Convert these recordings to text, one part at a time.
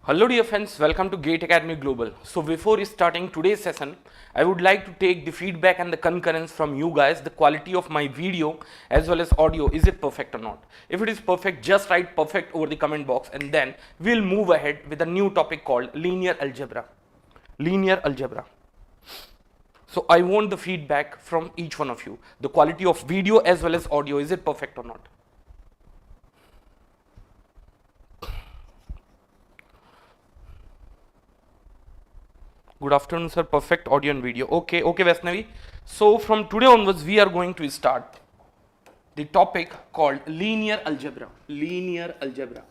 Hello dear friends, welcome to Gate Academy Global. So before starting today's session, I would like to take the feedback and the concurrence from you guys, the quality of my video as well as audio, is it perfect or not? If it is perfect, just write perfect over the comment box and then we'll move ahead with a new topic called linear algebra. Linear algebra. So I want the feedback from each one of you, the quality of video as well as audio, is it perfect or not? Good afternoon, sir. Perfect audio and video. Okay, Vaishnavi. So from today onwards, we are going to start the topic called linear algebra. Linear algebra.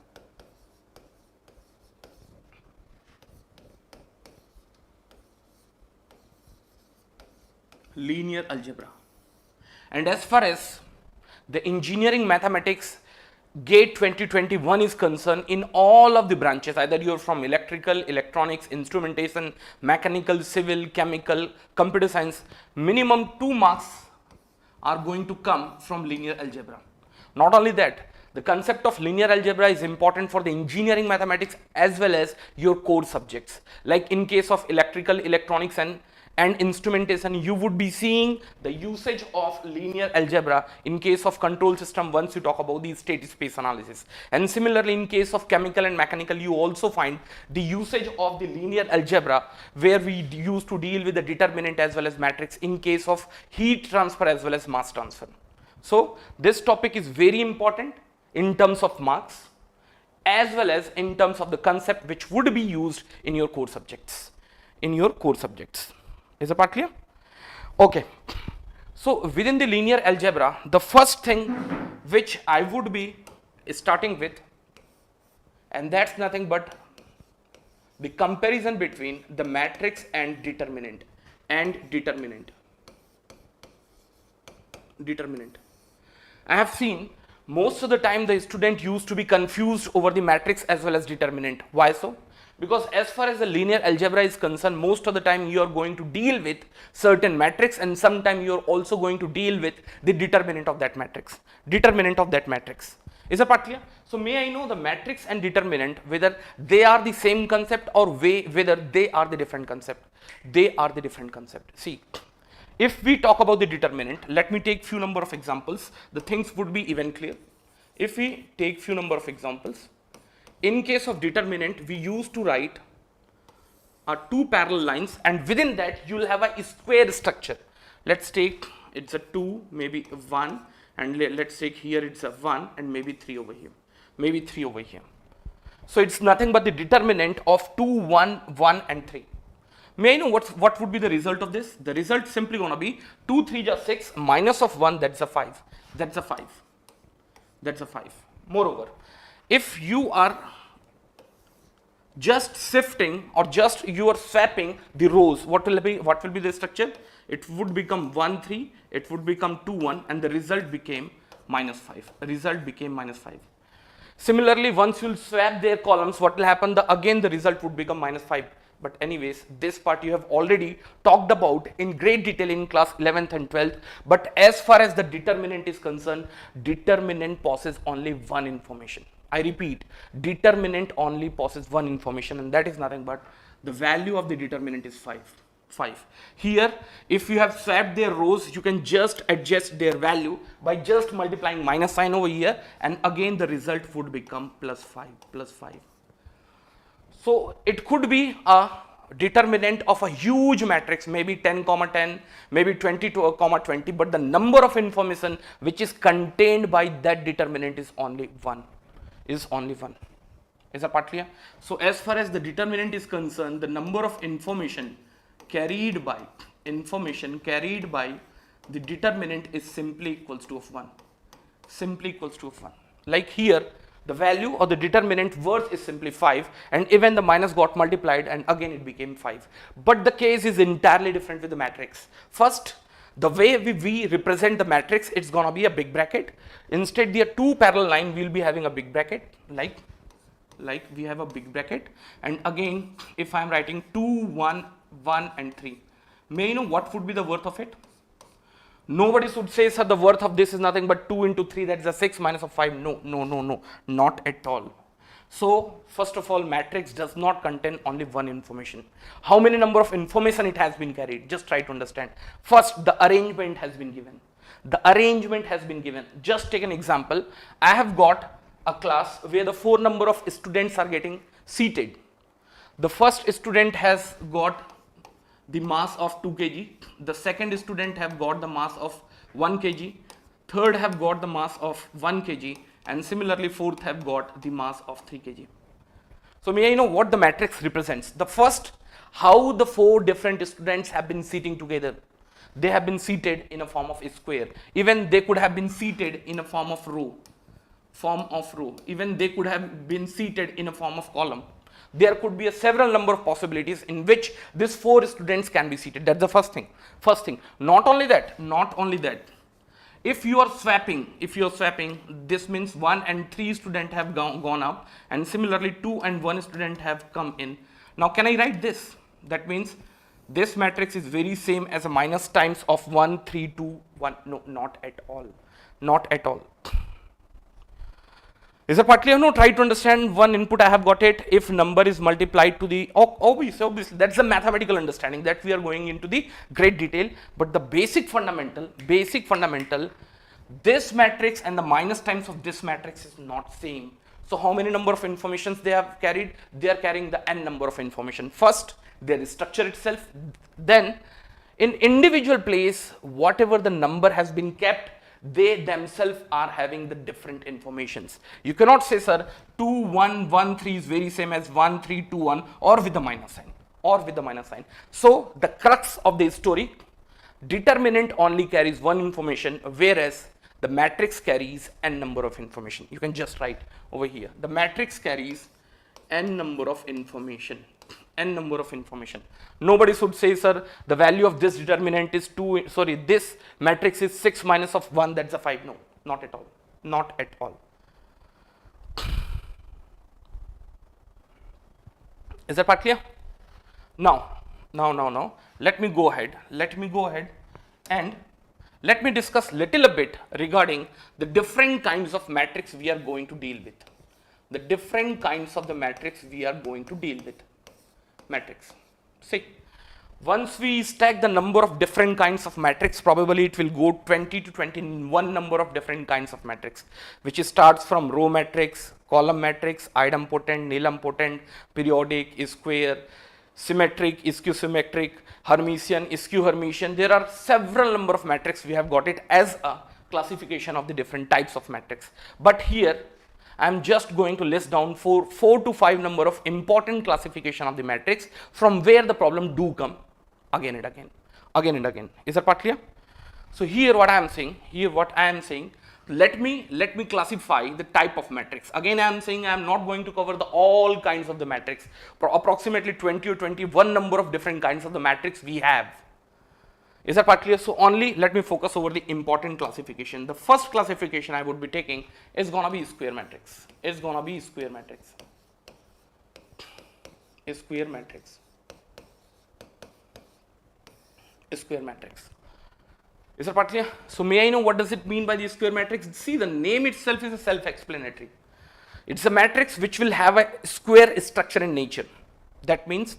Linear algebra. And as far as the engineering mathematics GATE 2021 is concerned, in all of the branches, either you're from electrical, electronics, instrumentation, mechanical, civil, chemical, computer science, minimum 2 marks are going to come from linear algebra. Not only that, the concept of linear algebra is important for the engineering mathematics as well as your core subjects. Like in case of electrical, electronics and instrumentation, you would be seeing the usage of linear algebra in case of control system once you talk about the state space analysis. And similarly, in case of chemical and mechanical, you also find the usage of the linear algebra where we used to deal with the determinant as well as matrix in case of heat transfer as well as mass transfer. So this topic is very important in terms of marks as well as in terms of the concept which would be used in your core subjects. Is the part clear? Okay. So within the linear algebra, the first thing which I would be starting with, and that's nothing but the comparison between the matrix and determinant. I have seen most of the time the student used to be confused over the matrix as well as determinant. Why so? Because as far as the linear algebra is concerned, most of the time you are going to deal with certain matrix and sometime you are also going to deal with the determinant of that matrix. Is the part clear? So may I know the matrix and determinant, whether they are the same concept or whether they are the different concept? They are the different concept. See, if we talk about the determinant, let me take few number of examples. The things would be even clear. If we take few number of examples, in case of determinant, we used to write two parallel lines, and within that you will have a square structure. Let's take it's a 2, maybe 1, and let's take here it's a 1 and maybe 3 over here. So it's nothing but the determinant of 2, 1, 1 and 3. May I know what would be the result of this? The result simply gonna be 2, 3 is 6, minus of 1, that's a 5. Moreover, if you are just shifting or just you are swapping the rows, what will be the structure? It would become 1, 3, it would become 2, 1, and the result became minus 5. Similarly, once you will swap their columns, what will happen? Again the result would become minus 5. But anyways, this part you have already talked about in great detail in class 11th and 12th. But as far as the determinant is concerned, determinant possesses only one information. I repeat, determinant only possesses one information, and that is nothing but the value of the determinant is 5. Here, if you have swapped their rows, you can just adjust their value by just multiplying minus sign over here, and again the result would become plus 5. So it could be a determinant of a huge matrix, maybe 10, 10, maybe 20, 20, but the number of information which is contained by that determinant is only one. Is that part clear? So as far as the determinant is concerned, the number of information carried by the determinant is simply equals to 1. Like here, the value of the determinant worth is simply 5, and even the minus got multiplied and again it became 5. But the case is entirely different with the matrix. First, the way we represent the matrix, it's gonna be a big bracket. Instead, there are two parallel lines, we'll be having a big bracket, like we have a big bracket. And again, if I'm writing 2, 1, 1 and 3, may you know what would be the worth of it? Nobody should say, sir, the worth of this is nothing but 2 into 3, that is a 6 minus of 5. No, not at all. So first of all, matrix does not contain only one information. How many number of information it has been carried? Just try to understand. First, the arrangement has been given. The arrangement has been given. Just take an example. I have got a class where the 4 number of students are getting seated. The first student has got the mass of 2 kg. The second student have got the mass of 1 kg. Third have got the mass of 1 kg. And similarly, fourth have got the mass of 3 kg. So may I know what the matrix represents? The first, how the 4 different students have been sitting together. They have been seated in a form of a square. Even they could have been seated in a form of row. Even they could have been seated in a form of column. There could be a several number of possibilities in which these 4 students can be seated. That's the first thing. Not only that. If you are swapping, this means 1 and 3 students have gone up, and similarly 2 and 1 student have come in. Now can I write this? That means this matrix is very same as a minus times of 1, 3, 2, 1. No, not at all. Not at all. Is that partly? No, try to understand. One input I have got it. If number is multiplied to the, obviously, that's the mathematical understanding that we are going into the great detail. But the basic fundamental, this matrix and the minus times of this matrix is not same. So how many number of informations they have carried? They are carrying the n number of information. First, there is structure itself. Then, in individual place, whatever the number has been kept, they themselves are having the different informations. You cannot say, sir, 2, 1, 1, 3 is very same as 1, 3, 2, 1, or with the minus sign. So the crux of the story, determinant only carries one information, whereas the matrix carries n number of information. You can just write over here. The matrix carries n number of information. Nobody should say, sir, the value of this determinant is 2, this matrix is 6 minus of 1, that's a 5. No, not at all. Is that part clear? Now, let me go ahead and let me discuss little a bit regarding the different kinds of matrix we are going to deal with. Matrix. See, once we stack the number of different kinds of matrix, probably it will go 20 to 21 number of different kinds of matrix, which starts from row matrix, column matrix, idempotent, nilpotent, periodic, square, symmetric, skew-symmetric, Hermitian, skew-Hermitian. There are several number of matrix. We have got it as a classification of the different types of matrix. But here, I am just going to list down 4 to 5 number of important classification of the matrix from where the problem do come again and again. Is that part clear? So here what I am saying, let me classify the type of matrix. Again, I am saying I am not going to cover the all kinds of the matrix. For approximately 20 or 21 number of different kinds of the matrix we have. Is that part clear? So only let me focus over the important classification. The first classification I would be taking is gonna be square matrix. Is that part clear? So may I know what does it mean by the square matrix? See, the name itself is self-explanatory. It's a matrix which will have a square structure in nature. That means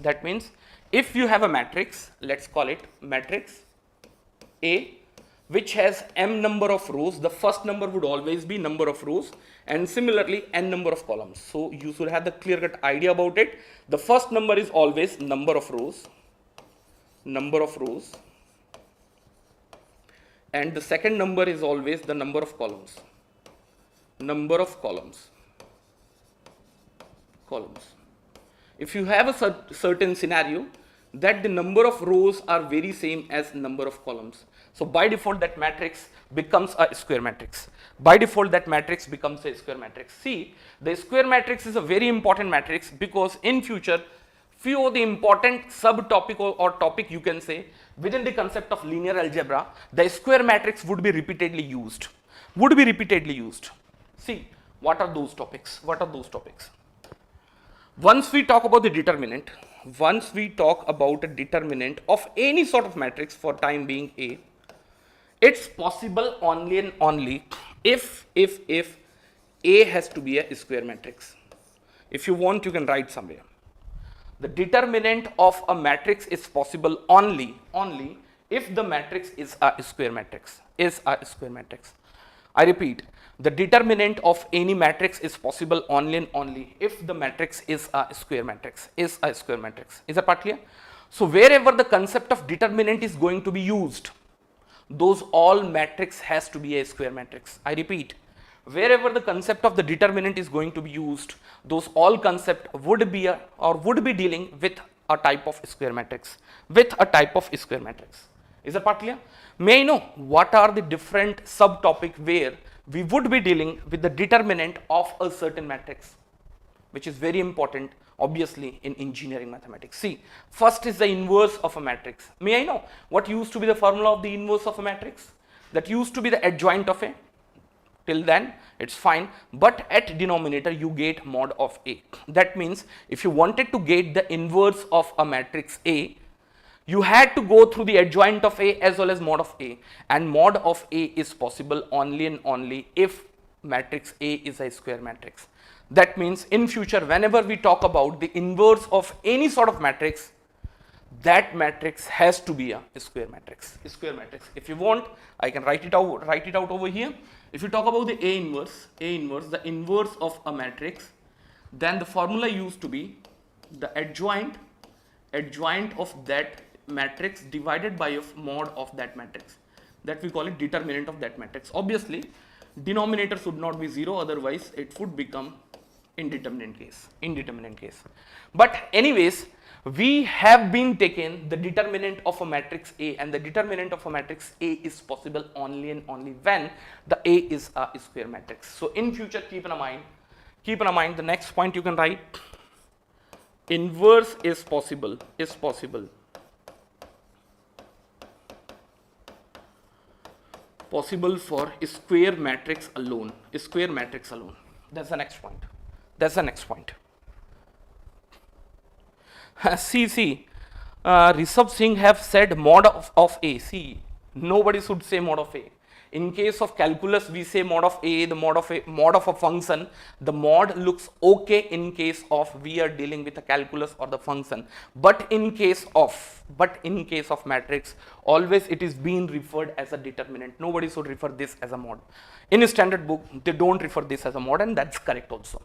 if you have a matrix, let's call it matrix A, which has m number of rows, the first number would always be number of rows, and similarly n number of columns. So you should have the clear-cut idea about it. The first number is always number of rows, and the second number is always the number of columns. If you have a certain scenario that the number of rows are very same as number of columns, so by default that matrix becomes a square matrix. See, the square matrix is a very important matrix because in future few of the important subtopic or topic you can say within the concept of linear algebra, the square matrix would be repeatedly used. See, what are those topics? Once we talk about the determinant, of any sort of matrix for time being A, it's possible only and only if A has to be a square matrix. If you want, you can write somewhere. The determinant of a matrix is possible only if the matrix is a square matrix. I repeat, the determinant of any matrix is possible only and only if the matrix is a square matrix. Is that part clear? So wherever the concept of determinant is going to be used, those all matrix has to be a square matrix. I repeat, wherever the concept of the determinant is going to be used, those all concept would be dealing with a type of square matrix. Is that part clear? May I know what are the different subtopic where we would be dealing with the determinant of a certain matrix, which is very important obviously in engineering mathematics. See, first is the inverse of a matrix. May I know what used to be the formula of the inverse of a matrix? That used to be the adjoint of A. Till then it's fine, but at denominator you get mod of A. That means if you wanted to get the inverse of a matrix A, you had to go through the adjoint of A as well as mod of A, and mod of A is possible only and only if matrix A is a square matrix. That means in future whenever we talk about the inverse of any sort of matrix, that matrix has to be a square matrix. If you want, I can write it out over here. If you talk about the A inverse, the inverse of a matrix, then the formula used to be the adjoint of that matrix divided by a mod of that matrix. That we call it determinant of that matrix. Obviously, denominator should not be 0, otherwise it would become indeterminate case. But anyways, we have been taken the determinant of a matrix A, and the determinant of a matrix A is possible only and only when the A is a square matrix. So in future, keep in mind the next point you can write, inverse is possible for square matrix alone. That's the next point. See, Rishabh Singh have said mod of A. See, nobody should say mod of A. In case of calculus, we say mod of A, the mod of a function. The mod looks okay in case of we are dealing with a calculus or the function. But in case of matrix, always it is being referred as a determinant. Nobody should refer this as a mod. In a standard book, they don't refer this as a mod, and that's correct also.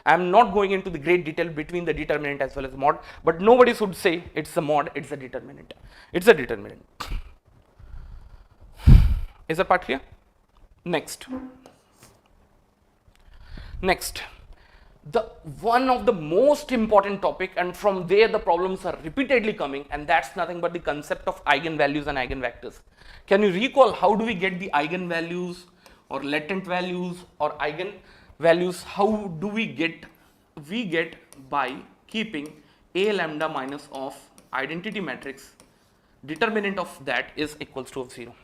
I am not going into the great detail between the determinant as well as mod, but nobody should say it's a mod, it's a determinant. Is that part clear? Next, the one of the most important topic, and from there the problems are repeatedly coming, and that's nothing but the concept of eigenvalues and eigenvectors. Can you recall how do we get the eigenvalues or latent values or eigenvalues? How do we get? We get by keeping A lambda minus of identity matrix, determinant of that is equals to 0.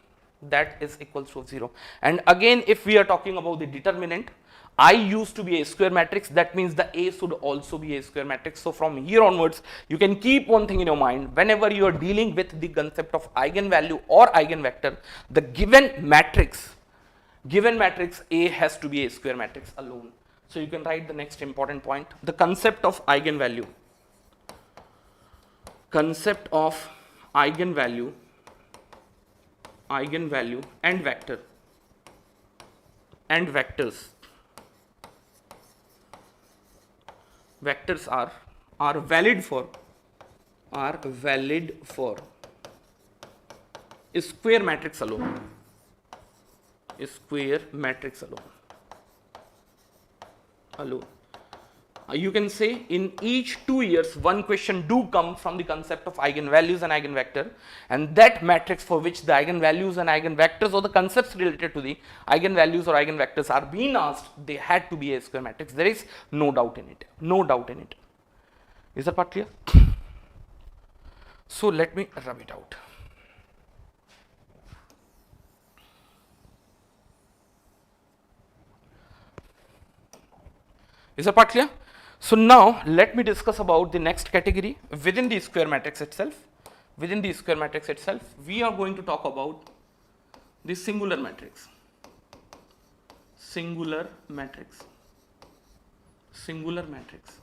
And again, if we are talking about the determinant, I used to be a square matrix. That means the A should also be a square matrix. So from here onwards, you can keep one thing in your mind. Whenever you are dealing with the concept of eigenvalue or eigenvector, the given matrix A has to be a square matrix alone. So you can write the next important point. The concept of eigenvalue and vectors are valid for square matrix alone. You can say in each 2 years one question do come from the concept of eigenvalues and eigenvector, and that matrix for which the eigenvalues and eigenvectors or the concepts related to the eigenvalues or eigenvectors are being asked, they had to be a square matrix. There is no doubt in it. Is that part clear? So let me rub it out. Is that part clear? So now let me discuss about the next category within the square matrix itself. We are going to talk about the singular matrix. singular matrix.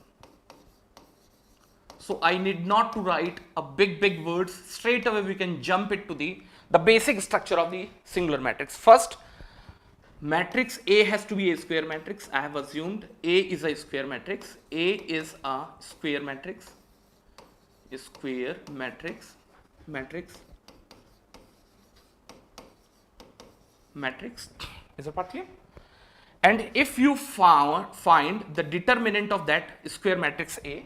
So I need not to write a big words. Straight away we can jump into the basic structure of the singular matrix. First, matrix A has to be a square matrix. I have assumed A is a square matrix. A is a square matrix. A square matrix. Is it part clear? And if you find the determinant of that square matrix A,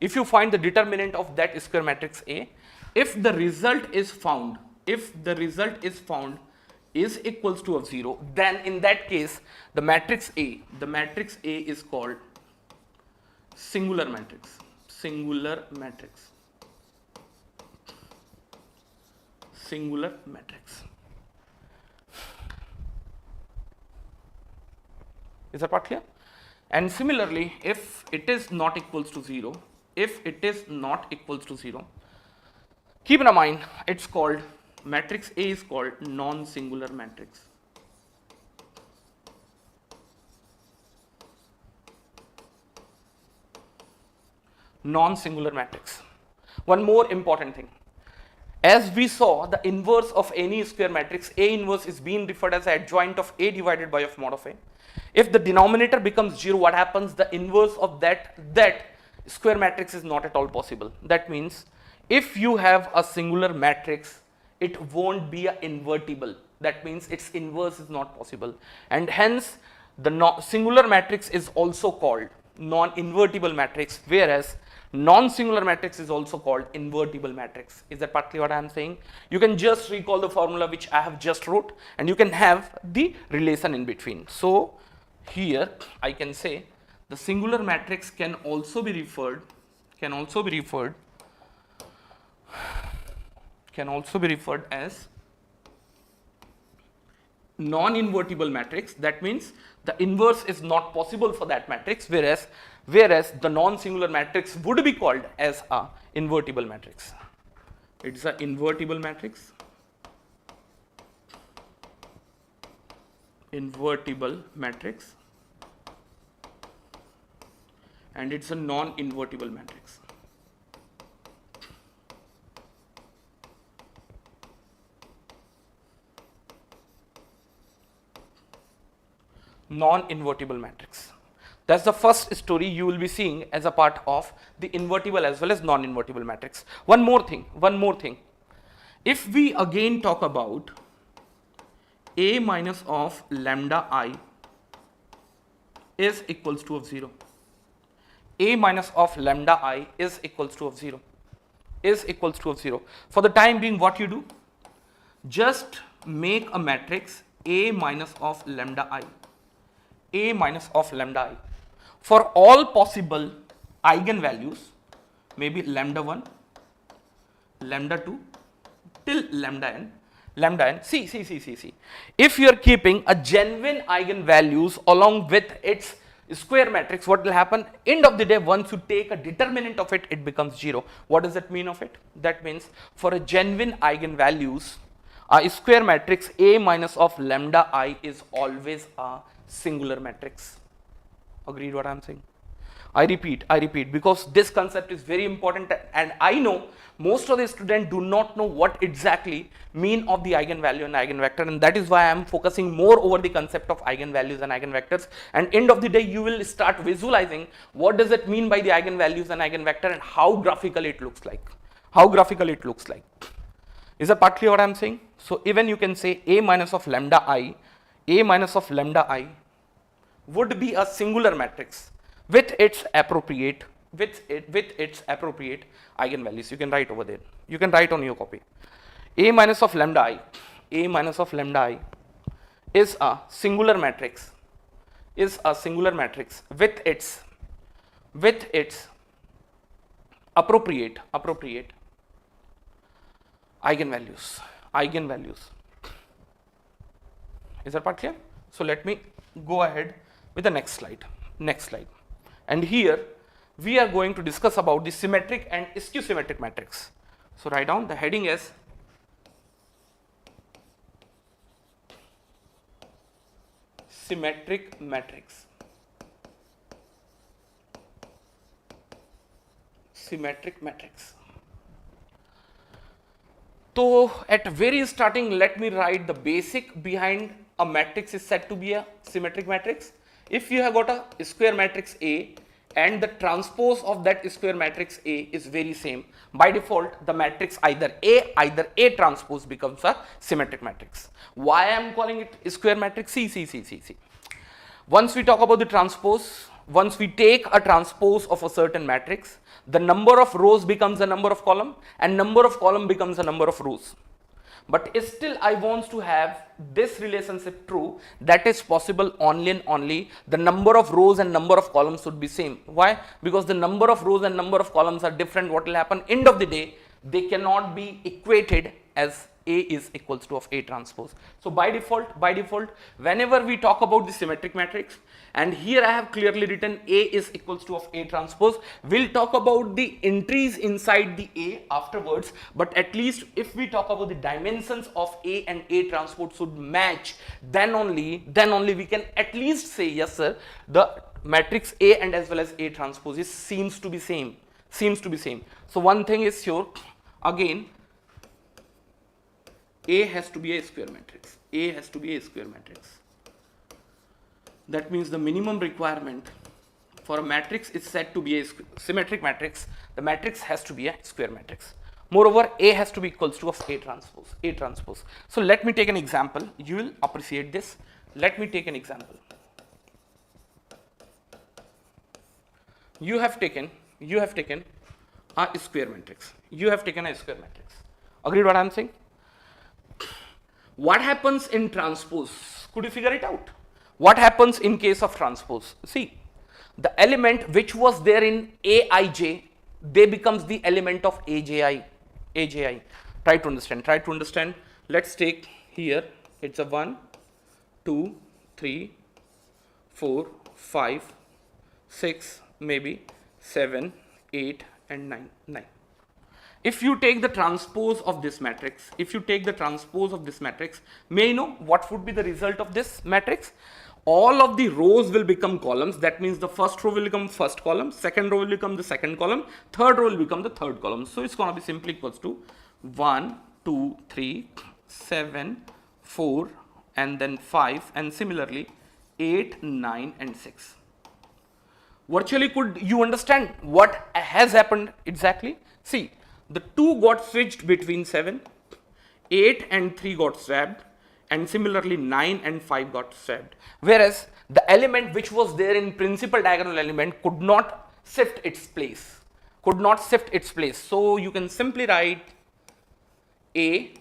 if you find the determinant of that square matrix A, if the result is found is equals to of 0, then in that case the matrix A is called singular matrix. Singular matrix. Is that part clear? And similarly, if it is not equals to 0, keep in mind it's called matrix A is called non-singular matrix. Non-singular matrix. One more important thing. As we saw, the inverse of any square matrix, A inverse, is being referred as adjoint of A divided by of mod of A. If the denominator becomes 0, what happens? The inverse of that square matrix is not at all possible. That means if you have a singular matrix, it won't be a invertible. That means its inverse is not possible, and hence the singular matrix is also called non-invertible matrix, whereas non-singular matrix is also called invertible matrix. Is that partly what I am saying? You can just recall the formula which I have just wrote, and you can have the relation in between. So here I can say the singular matrix can also be referred as non-invertible matrix. That means the inverse is not possible for that matrix, whereas the non-singular matrix would be called as a invertible matrix. It's an invertible matrix. And it's a non-invertible matrix. Non-invertible matrix. That's the first story you will be seeing as a part of the invertible as well as non-invertible matrix. One more thing. If we again talk about A minus of lambda I is equals to of 0. A minus of lambda I is equals to of 0. For the time being, what you do? Just make a matrix A minus of lambda I. For all possible eigenvalues, maybe lambda 1, lambda 2 till lambda n. See. If you are keeping a genuine eigenvalues along with its square matrix, what will happen? End of the day, once you take a determinant of it, it becomes 0. What does that mean of it? That means for a genuine eigenvalues, a square matrix A minus of lambda I is always a singular matrix. Agreed what I am saying? I repeat, because this concept is very important, and I know most of the students do not know what exactly mean of the eigenvalue and eigenvector, and that is why I am focusing more over the concept of eigenvalues and eigenvectors. And end of the day, you will start visualizing what does it mean by the eigenvalues and eigenvector and how graphically it looks like. Is that partly what I am saying? So even you can say A minus of lambda I would be a singular matrix with its appropriate eigenvalues. You can write over there. You can write on your copy. A minus of lambda I is a singular matrix. With its appropriate eigenvalues. Is that part clear? So let me go ahead with the next slide. And here we are going to discuss about the symmetric and skew symmetric matrix. So write down, the heading is symmetric matrix. symmetric matrix. So at very starting, let me write the basic behind a matrix is said to be a symmetric matrix. If you have got a square matrix A and the transpose of that square matrix A is very same, by default the matrix either A transpose becomes a symmetric matrix. Why I am calling it square matrix? See. Once we talk about the transpose, once we take a transpose of a certain matrix, the number of rows becomes the number of column and number of column becomes the number of rows. But still I want to have this relationship true, that is possible only and only the number of rows and number of columns should be same. Why? Because the number of rows and number of columns are different. What will happen? End of the day, they cannot be equated as A is equals to of A transpose. So by default, whenever we talk about the symmetric matrix, and here I have clearly written A is equals to of A transpose, we'll talk about the entries inside the A afterwards, but at least if we talk about the dimensions of A and A transpose should match, then only we can at least say, yes sir, the matrix A and as well as A transpose seems to be same. So one thing is sure, again, A has to be a square matrix. That means the minimum requirement for a matrix is said to be a symmetric matrix. The matrix has to be a square matrix. Moreover, A has to be equals to of A transpose. So let me take an example. You will appreciate this. Let me take an example. You have taken a square matrix. Agreed what I am saying? What happens in transpose? Could you figure it out? What happens in case of transpose? See, the element which was there in Aij, they becomes the element of Aj. Try to understand. Let's take here, it's a 1, 2, 3, 4, 5, 6, maybe 7, 8 and 9. If you take the transpose of this matrix, may I know what would be the result of this matrix? All of the rows will become columns. That means the first row will become first column, second row will become the second column, third row will become the third column. So it's going to be simply equals to 1, 2, 3, 7, 4 and then 5 and similarly 8, 9 and 6. Virtually, could you understand what has happened exactly? See, the 2 got switched between 7, 8 and 3 got swapped and similarly 9 and 5 got swapped. Whereas the element which was there in principal diagonal element could not shift its place. So you can simply write A,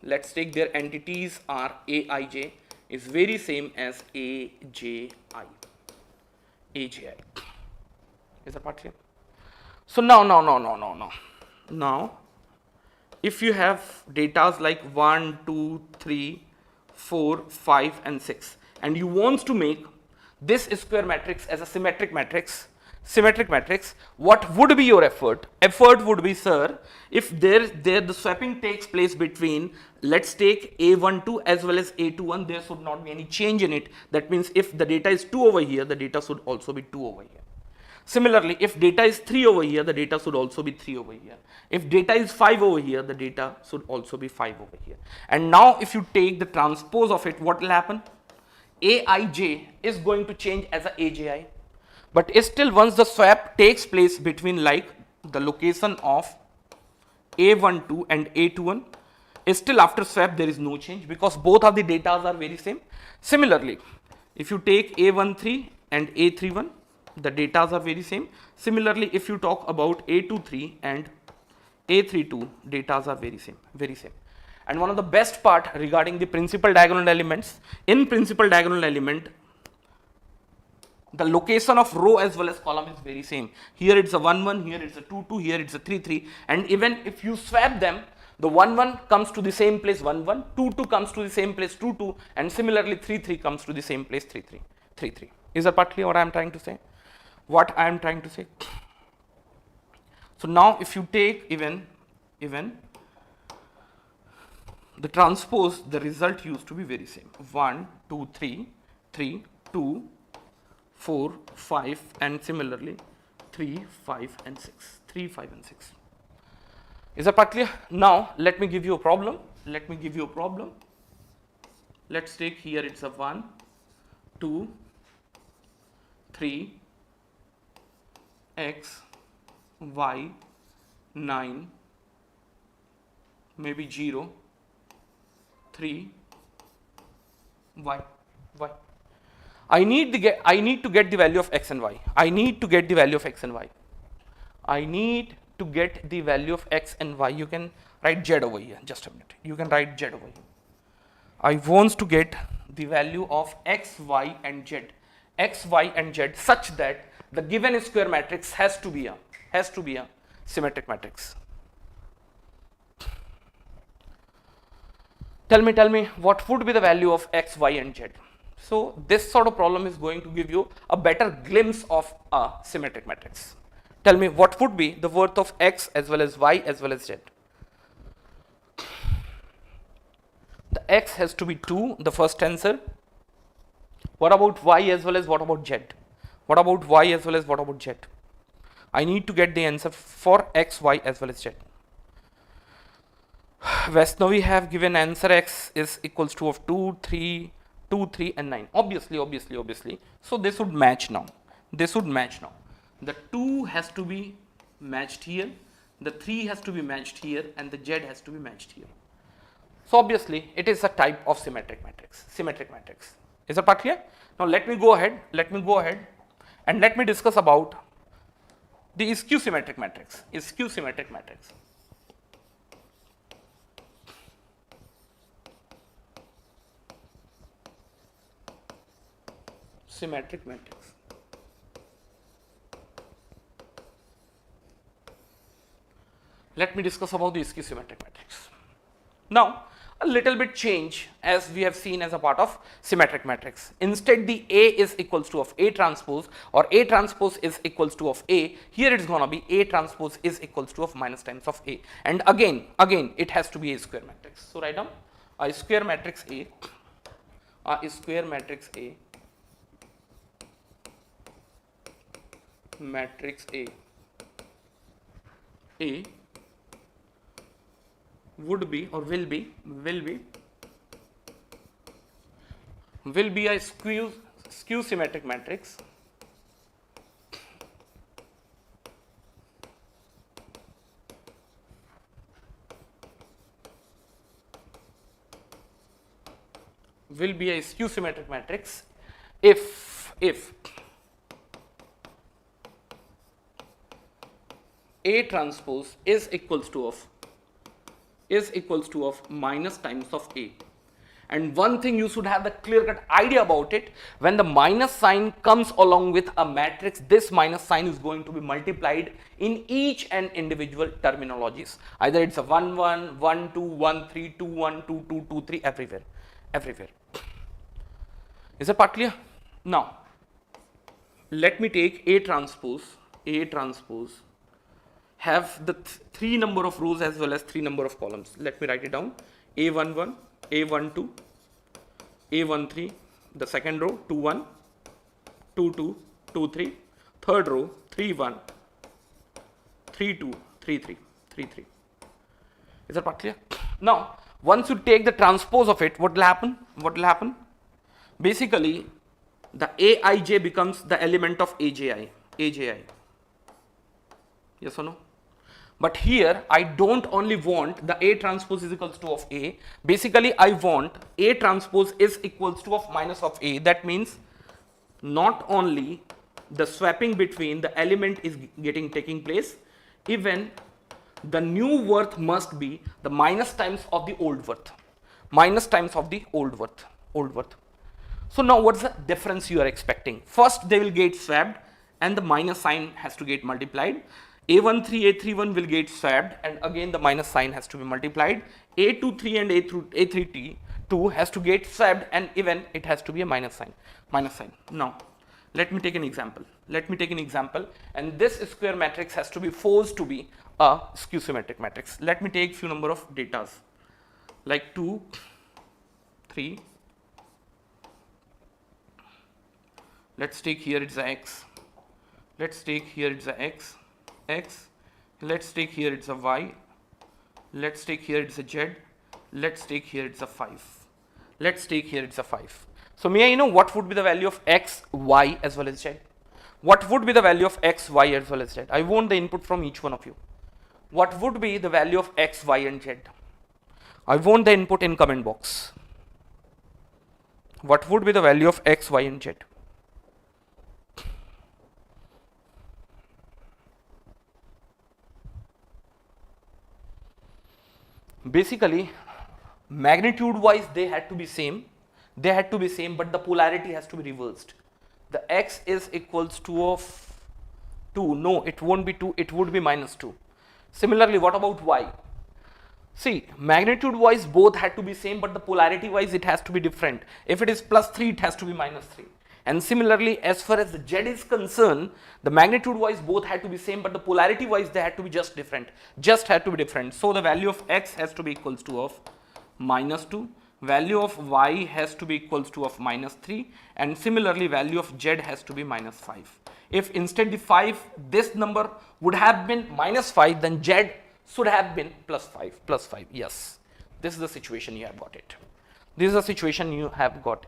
let's take their entities are Aij, is very same as Aji. Is that part here? So now, if you have datas like 1, 2, 3, 4, 5 and 6 and you want to make this square matrix as a symmetric matrix, what would be your effort? Effort would be, sir, if the swapping takes place between, let's take A12 as well as A21, there should not be any change in it. That means if the data is 2 over here, the data should also be 2 over here. Similarly, if data is 3 over here, the data should also be 3 over here. If data is 5 over here, the data should also be 5 over here. And now if you take the transpose of it, what will happen? Aij is going to change as a Aji. But still, once the swap takes place between like the location of A12 and A21, still after swap there is no change because both of the data are very same. Similarly, if you take A13 and A31, the data are very same. Similarly, if you talk about A23 and A32, data are very same. And one of the best part regarding the principal diagonal elements, in principal diagonal element, the location of row as well as column is very same. Here it's a 1, 1, here it's a 2, 2, here it's a 3, 3. And even if you swap them, the 1, 1 comes to the same place 1, 1, 2, 2 comes to the same place 2, 2, and similarly 3, 3 comes to the same place 3, 3, 3, 3. Is that partly what I am trying to say? So now if you take even the transpose, the result used to be very same. 1, 2, 3, 3, 2, 4, 5 and similarly 3, 5 and 6. 3, 5 and 6. Is that part clear? Now let me give you a problem. Let me give you a problem. Let's take here it's a 1, 2, 3, x, y, 9, maybe 0, 3, y. I need to get the value of x and y. I need to get the value of x and y. I need to get the value of x and y. You can write z over here. Just a minute. You can write z over here. I want to get the value of x, y and z. X, y and z such that the given square matrix has to be a symmetric matrix. Tell me what would be the value of x, y and z. So this sort of problem is going to give you a better glimpse of a symmetric matrix. Tell me what would be the worth of x as well as y as well as z. The x has to be 2, the first answer. What about y as well as what about z? What about y as well as what about z? I need to get the answer for x, y as well as z. Vaishnavi have given answer x is equals to of 2, 3 and 9. Obviously. So this would match now. The 2 has to be matched here, the 3 has to be matched here, and the z has to be matched here. So obviously it is a type of symmetric matrix. Is that part clear? Now let me go ahead and let me discuss about the skew symmetric matrix. Symmetric matrix. Let me discuss about the skew symmetric matrix. Now, a little bit change as we have seen as a part of symmetric matrix. Instead, the A is equals to of A transpose or A transpose is equals to of A. Here it is going to be A transpose is equals to of minus times of A. And again, it has to be a square matrix. So write down a square matrix A, matrix A would be or will be a skew symmetric matrix if A transpose is equals to of minus times of A. And one thing you should have the clear-cut idea about it, when the minus sign comes along with a matrix, this minus sign is going to be multiplied in each and individual terminologies. Either it's a 1, 1, 1, 2, 1, 3, 2, 1, 2, 2, 2, 3, everywhere. Is that part clear? Now, let me take A transpose have the 3 number of rows as well as 3 number of columns. Let me write it down. A11, A12, A13, the second row 21, 22, 23, third row 31, 32, 33, 33. Is that part clear? Now, once you take the transpose of it, what will happen? Basically, the Aij becomes the element of AJI. Yes or no? But here I don't only want the A transpose is equals to of A. Basically I want A transpose is equals to of minus of A. That means not only the swapping between the element is taking place, even the new worth must be the minus times of the old worth. So now what's the difference you are expecting? First they will get swapped and the minus sign has to get multiplied. A13, A31 will get swapped and again the minus sign has to be multiplied. A23 and A32 has to get swapped and even it has to be a minus sign. Now, let me take an example. And this square matrix has to be forced to be a skew symmetric matrix. Let me take few number of datas like 2, 3. Let's take here it's x. let's take here it's a x, let's take here it's a y, let's take here it's a z, let's take here it's a 5, let's take here it's a 5. So may I know what would be the value of x, y as well as z? What would be the value of x, y as well as z? I want the input from each one of you. What would be the value of x, y and z? I want the input in comment box. What would be the value of x, y and z? Basically, magnitude wise they had to be same, but the polarity has to be reversed. The x is equals to of 2, no it won't be 2, it would be minus 2. Similarly, what about y? See, magnitude wise both had to be same, but the polarity wise it has to be different. If it is plus 3, it has to be minus 3. And similarly, as far as the z is concerned, the magnitude wise both had to be same, but the polarity wise they had to be just different. So the value of x has to be equals to of minus 2, value of y has to be equals to of minus 3, and similarly value of z has to be minus 5. If instead the 5, this number would have been minus 5, then z should have been plus 5. Yes, this is the situation you have got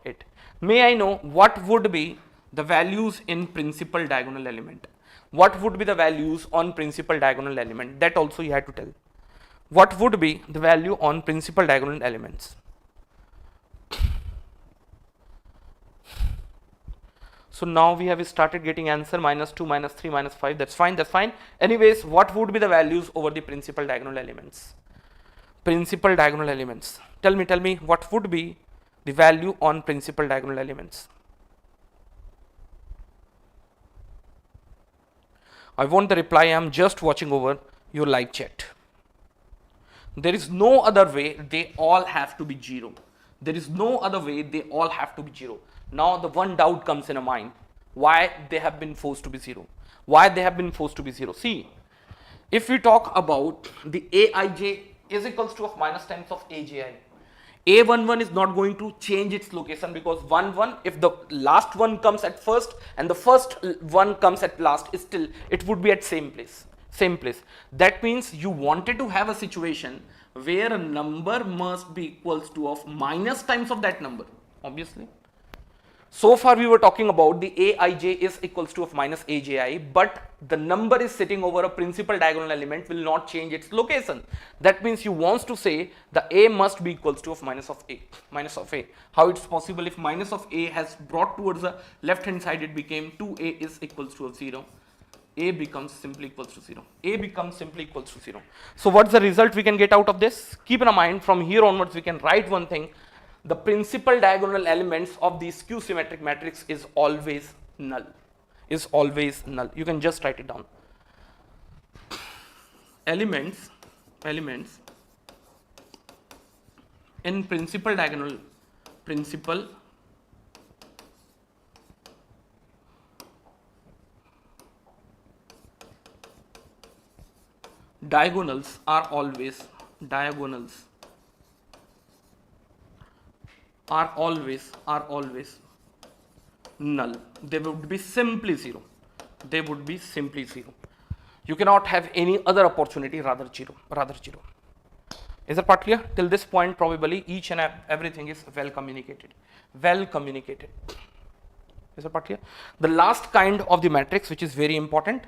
it. May I know what would be the values in principal diagonal element? What would be the values on principal diagonal element? That also you have to tell. What would be the value on principal diagonal elements? So now we have started getting answer minus 2, minus 3, minus 5. That's fine. Anyways, what would be the values over the principal diagonal elements? Principal diagonal elements. Tell me what would be the value on principal diagonal elements? I want the reply. I am just watching over your live chat. There is no other way, they all have to be 0. Now the one doubt comes in a mind, why they have been forced to be 0? See, if we talk about the aij is equals to of minus times of aji, a11 is not going to change its location, because 1 if the last one comes at first and the first one comes at last, still it would be at same place. That means you wanted to have a situation where a number must be equals to of minus times of that number, obviously. So far we were talking about the aij is equals to of minus aji, but the number is sitting over a principal diagonal element will not change its location. That means you want to say the a must be equals to of minus of a. How it's possible? If minus of a has brought towards the left hand side, it became 2a is equals to of 0. A becomes simply equals to 0. So what's the result we can get out of this? Keep in mind, from here onwards we can write one thing. The principal diagonal elements of the skew symmetric matrix is always null. You can just write it down. Elements in principal diagonal, diagonals are always null. They would be simply 0. You cannot have any other opportunity rather 0. Is that part clear? Till this point probably each and everything is well communicated. Is that part clear? The last kind of the matrix, which is very important,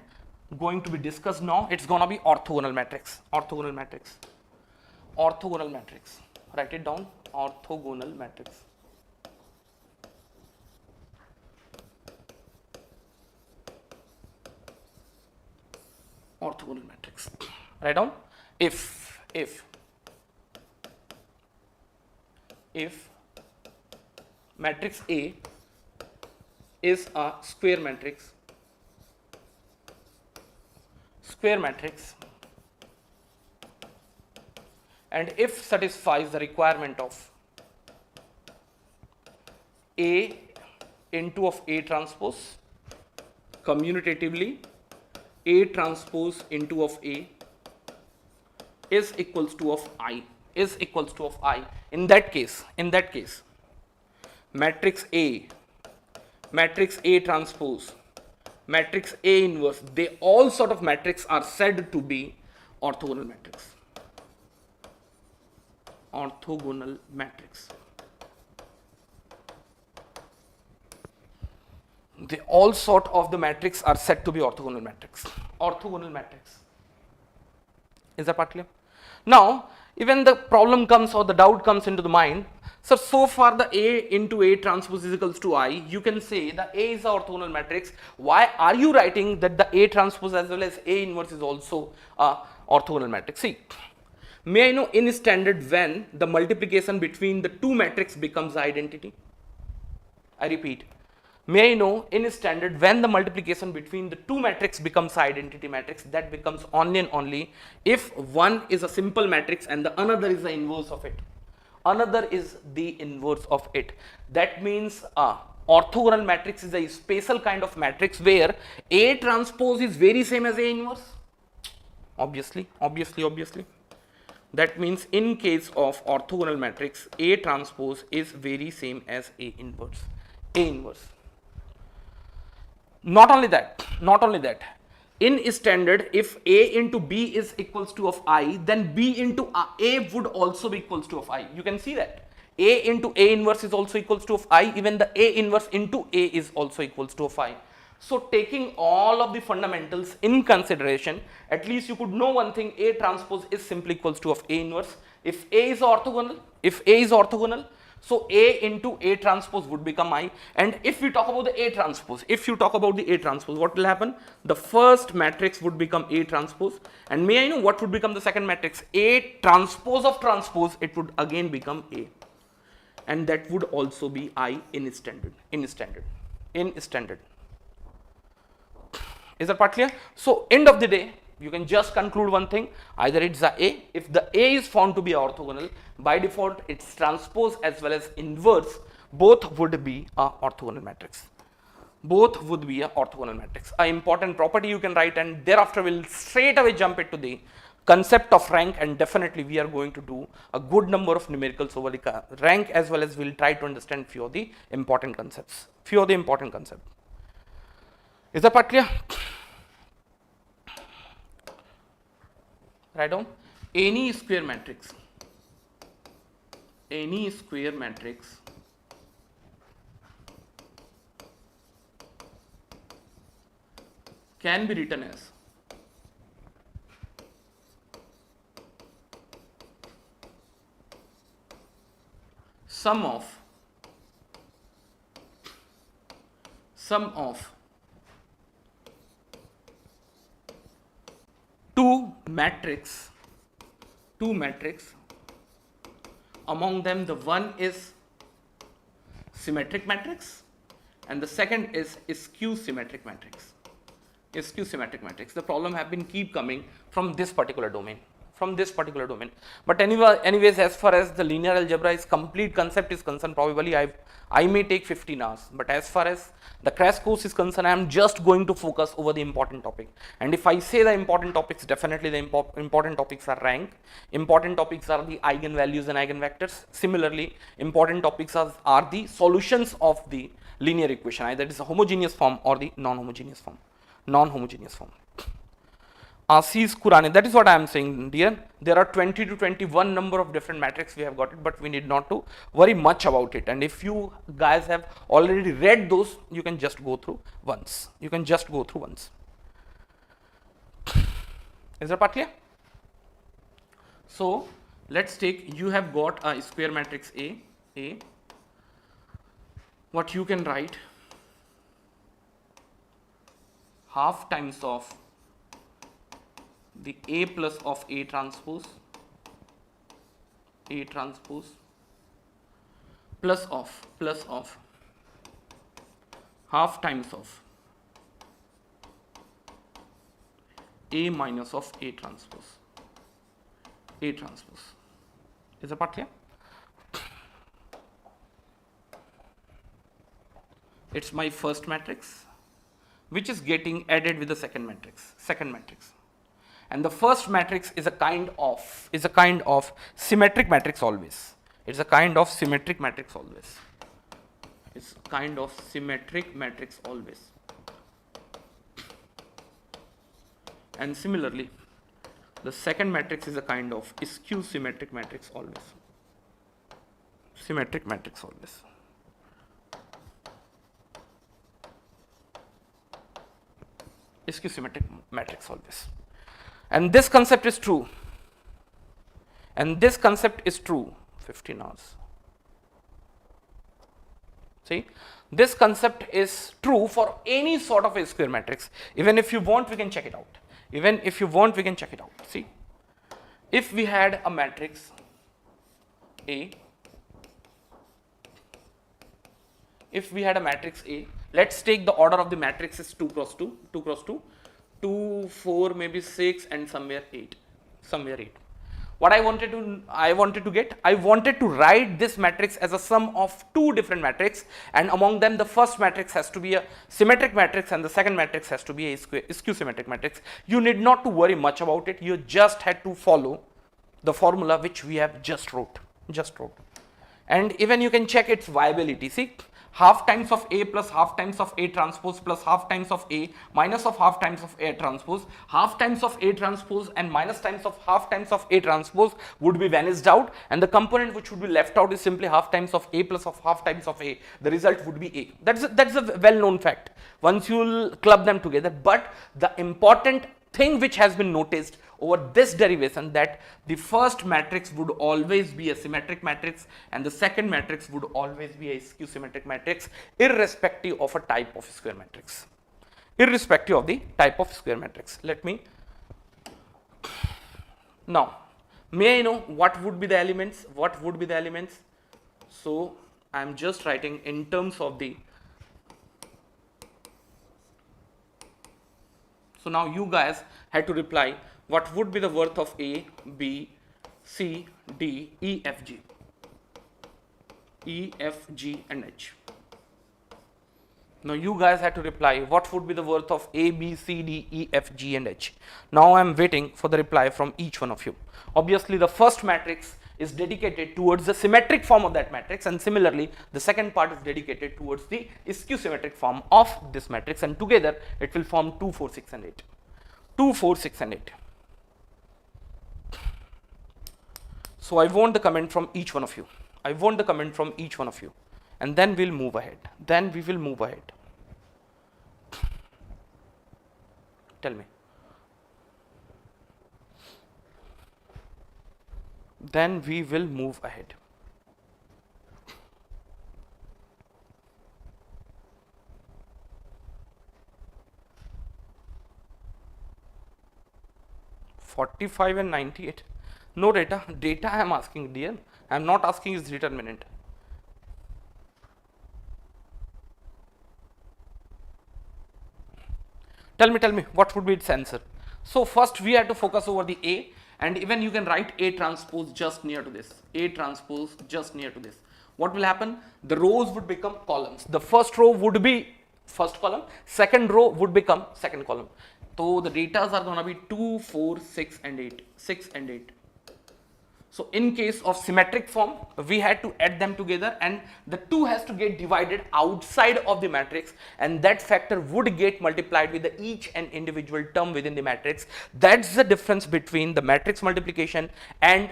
going to be discussed now, it's gonna be orthogonal matrix. Write it down. Orthogonal matrix. Write down. If matrix A is a square matrix, and if satisfies the requirement of A into of A transpose, commutatively A transpose into of A is equals to of I. In that case, matrix A transpose matrix A inverse, they all sort of matrix are said to be orthogonal matrix. Orthogonal matrix. They all sort of the matrix are said to be orthogonal matrix. Orthogonal matrix. Is that part clear? Now, even the problem comes or the doubt comes into the mind. So far the A into A transpose is equals to I. You can say the A is the orthogonal matrix. Why are you writing that the A transpose as well as A inverse is also a orthogonal matrix? See, may I know in standard when the multiplication between the two matrix becomes identity? I repeat. May I know in standard when the multiplication between the two matrix becomes identity matrix? That becomes only and only if one is a simple matrix and the another is the inverse of it. Another is the inverse of it. That means orthogonal matrix is a special kind of matrix where A transpose is very same as A inverse. Obviously. That means in case of orthogonal matrix, A transpose is very same as A inverse. A inverse. Not only that, in standard, if A into B is equals to of I, then B into A would also be equals to of I. You can see that. A into A inverse is also equals to of I, even the A inverse into A is also equals to of I. So taking all of the fundamentals in consideration, at least you could know one thing, A transpose is simply equals to of A inverse. If A is orthogonal, so A into A transpose would become I. And if we talk about the A transpose, what will happen? The first matrix would become A transpose. And may I know what would become the second matrix? A transpose of transpose, it would again become A. And that would also be I in standard. Is that part clear? So end of the day, you can just conclude one thing, either it's a A. If the A is found to be orthogonal, by default its transpose as well as inverse both would be a orthogonal matrix. An important property you can write, and thereafter we'll straight away jump into the concept of rank, and definitely we are going to do a good number of numericals over the rank, as well as we'll try to understand few of the important concepts. Is that part clear? Write down any square matrix can be written as sum of two matrix, among them the one is symmetric matrix and the second is skew symmetric matrix. The problem have been keep coming from this particular domain. But anyways, as far as the linear algebra is complete concept is concerned, probably I may take 15 hours, but as far as the crash course is concerned, I am just going to focus over the important topic. And if I say the important topics, definitely the important topics are rank, important topics are the eigenvalues and eigenvectors. Similarly, important topics are the solutions of the linear equation, either it is a homogeneous form or the non-homogeneous form. Aziz Kurane, that is what I am saying, dear. There are 20 to 21 number of different matrices we have got it, but we need not to worry much about it. And if you guys have already read those, you can just go through once. Is that part clear? So let's take, you have got a square matrix A. What you can write, half times of the A plus of A transpose plus of half times of A minus of A transpose. Is the part clear? It's my first matrix which is getting added with the second matrix. And the first matrix is a kind of symmetric matrix always. It's kind of symmetric matrix always. And similarly, the second matrix is a kind of skew symmetric matrix always. Symmetric matrix always. Skew symmetric matrix always. And this concept is true. And this concept is true. 15 hours. See, this concept is true for any sort of a square matrix. Even if you want, we can check it out. Even if you want, we can check it out. See, if we had a matrix A, if we had a matrix A, let's take the order of the matrix is 2 cross 2, 2 cross 2, 2, 4, maybe 6, and somewhere 8, somewhere 8. What I wanted to write this matrix as a sum of two different matrices, and among them the first matrix has to be a symmetric matrix and the second matrix has to be a skew symmetric matrix. You need not to worry much about it. You just had to follow the formula which we have just wrote. And even you can check its viability. See, half times of A plus half times of A transpose plus half times of A minus of half times of A transpose, half times of A transpose and minus times of half times of A transpose would be vanished out, and the component which would be left out is simply half times of A plus of half times of A. The result would be A. That's a well-known fact once you'll club them together. But the important thing which has been noticed over this derivation, that the first matrix would always be a symmetric matrix and the second matrix would always be a skew symmetric matrix, irrespective of a type of square matrix. Irrespective of the type of square matrix. Let me now, may I know what would be the elements? What would be the elements? So I am just writing in terms of the. So now you guys had to reply what would be the worth of A, B, C, D, E, F, G. E, F, G and H. Now you guys had to reply what would be the worth of A, B, C, D, E, F, G and H. Now I am waiting for the reply from each one of you. Obviously the first matrix is dedicated towards the symmetric form of that matrix, and similarly the second part is dedicated towards the skew symmetric form of this matrix, and together it will form 2, 4, 6 and 8. 2, 4, 6 and 8. So I want the comment from each one of you. I want the comment from each one of you, and then we'll move ahead. Then we will move ahead. Tell me. Then we will move ahead. (45 and 98). No data. Data I am asking, dear. I am not asking is determinant. Tell me what would be its answer. So first we have to focus over the A, and even you can write A transpose just near to this. A transpose just near to this. What will happen? The rows would become columns. The first row would be first column, second row would become second column. So the datas are going to be 2, 4, 6 and 8. 6 and 8. So in case of symmetric form, we had to add them together, and the 2 has to get divided outside of the matrix, and that factor would get multiplied with the each and individual term within the matrix. That's the difference between the matrix multiplication, and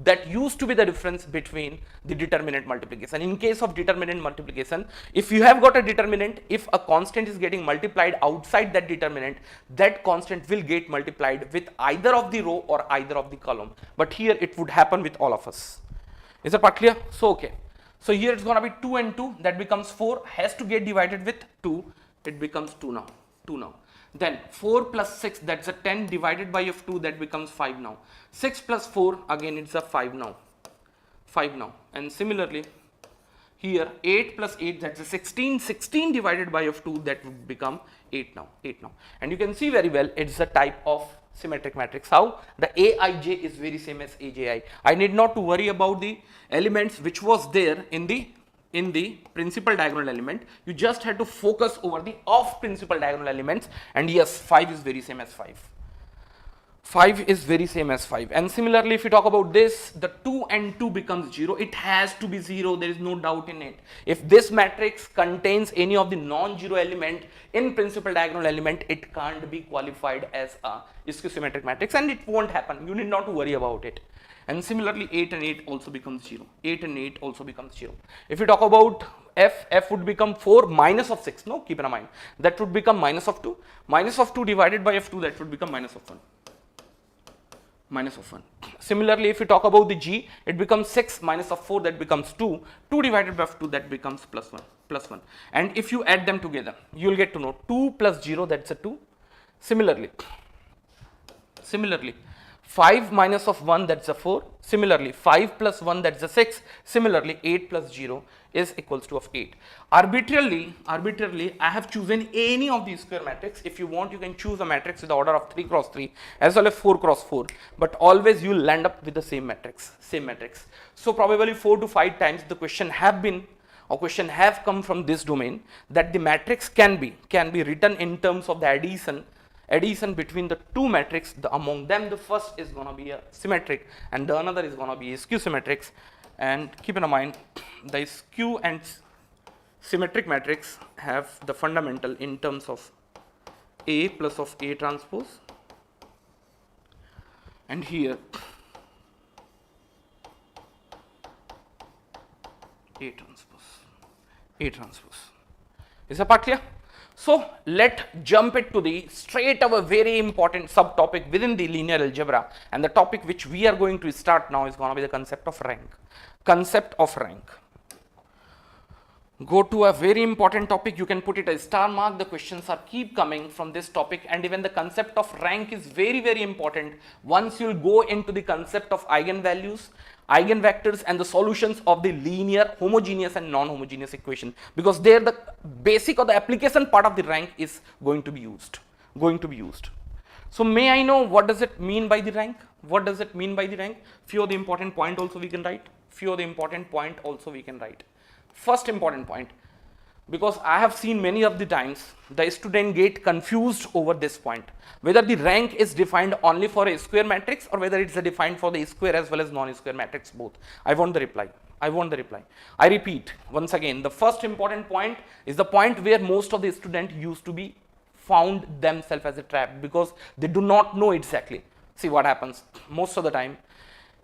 that used to be the difference between the determinant multiplication. In case of determinant multiplication, if you have got a determinant, if a constant is getting multiplied outside that determinant, that constant will get multiplied with either of the row or either of the column. But here it would happen with all of us. Is the part clear? So okay. So here it's gonna be 2 and 2, that becomes 4, has to get divided with 2, it becomes 2 now. 2 now. Then 4 plus 6, that's a 10 divided by of 2, that becomes 5 now. 6 plus 4, again it's a 5 now. 5 now. And similarly here 8 plus 8, that's a 16. 16 divided by of 2, that would become 8 now. 8 now. And you can see very well it's a type of symmetric matrix. How? The Aij is very same as AjI. I need not to worry about the elements which was there in the principal diagonal element. You just had to focus over the off principal diagonal elements, and yes, 5 is very same as 5. 5 is very same as 5. And similarly, if you talk about this, the 2 and 2 becomes 0. It has to be 0. There is no doubt in it. If this matrix contains any of the non-zero element in principal diagonal element, it can't be qualified as a skew symmetric matrix, and it won't happen. You need not to worry about it. And similarly, 8 and 8 also becomes 0. 8 and 8 also becomes 0. If you talk about f would become 4 minus of 6. No, keep in mind. That would become minus of 2. Minus of 2 divided by f2, that would become minus of 1. Minus of 1. Similarly, if you talk about the g, it becomes 6 minus of 4, that becomes 2. 2 divided by 2, that becomes plus 1. Plus 1. And if you add them together, you will get to know 2 plus 0, that's a 2. Similarly, 5 minus of 1, that's a 4. Similarly, 5 plus 1, that's a 6. Similarly, 8 plus 0 is equals to of 8. Arbitrarily, I have chosen any of these square matrix. If you want, you can choose a matrix with the order of 3 cross 3 as well as 4 cross 4. But always you will land up with the same matrix. So probably 4 to 5 times the question have come from this domain, that the matrix can be written in terms of the addition between the two matrices. Among them, the first is going to be a symmetric and the another is going to be a skew symmetric. And keep in mind, the skew and symmetric matrix have the fundamental in terms of A plus of A transpose, and here A transpose. Is the part clear? So let jump it to the straight of a very important subtopic within the linear algebra, and the topic which we are going to start now is going to be the concept of rank. Go to a very important topic. You can put it a star mark. The questions are keep coming from this topic, and even the concept of rank is very, very important. Once you will go into the concept of eigenvalues, eigenvectors, and the solutions of the linear, homogeneous and non-homogeneous equation, because there the basic or the application part of the rank is going to be used. So may I know what does it mean by the rank? Few of the important point also we can write. First important point, because I have seen many of the times the student get confused over this point, whether the rank is defined only for a square matrix or whether it's defined for the square as well as non-square matrix both. I want the reply. I repeat once again, the first important point is the point where most of the students used to be found themselves as a trap, because they do not know exactly. See what happens most of the time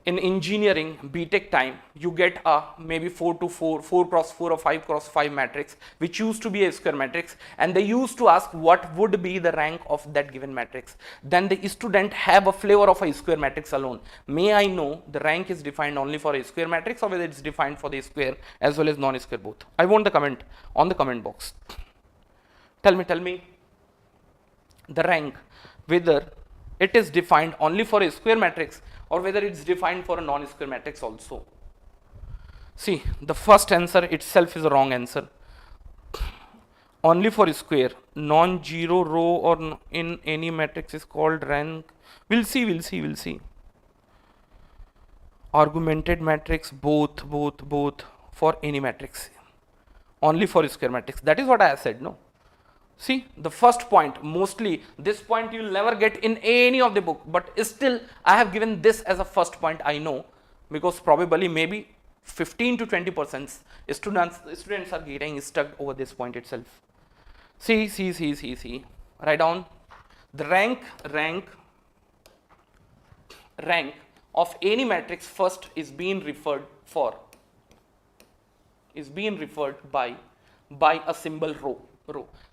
in engineering BTech time, you get a maybe 4 cross 4 or 5 cross 5 matrix which used to be a square matrix, and they used to ask what would be the rank of that given matrix. Then the student have a flavor of a square matrix alone. May I know the rank is defined only for a square matrix or whether it's defined for the square as well as non-square both? I want the comment on the comment box. Tell me the rank, whether it is defined only for a square matrix or whether it's defined for a non-square matrix also. See, the first answer itself is a wrong answer. Only for a square, non-zero row or in any matrix is called rank. We'll see. Augmented matrix, both for any matrix. Only for a square matrix. That is what I have said, no? See, the first point, mostly this point you will never get in any of the book, but still I have given this as a first point, I know, because probably maybe 15 to 20% students are getting stuck over this point itself. See. Write down the rank of any matrix first is being referred by a symbol row.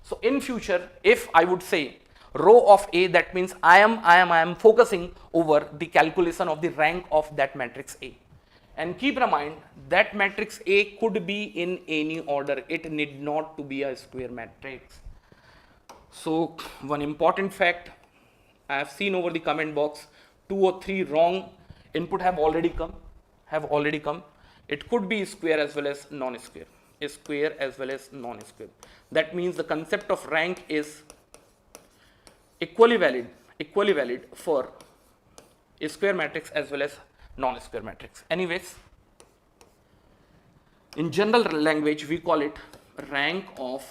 So in future, if I would say row of A, that means I am focusing over the calculation of the rank of that matrix A. And keep in mind that matrix A could be in any order. It need not to be a square matrix. So one important fact, I have seen over the comment box 2 or 3 wrong input have already come. It could be square as well as non-square. That means the concept of rank is equally valid for a square matrix as well as non-square matrix. Anyways, in general language we call it rank of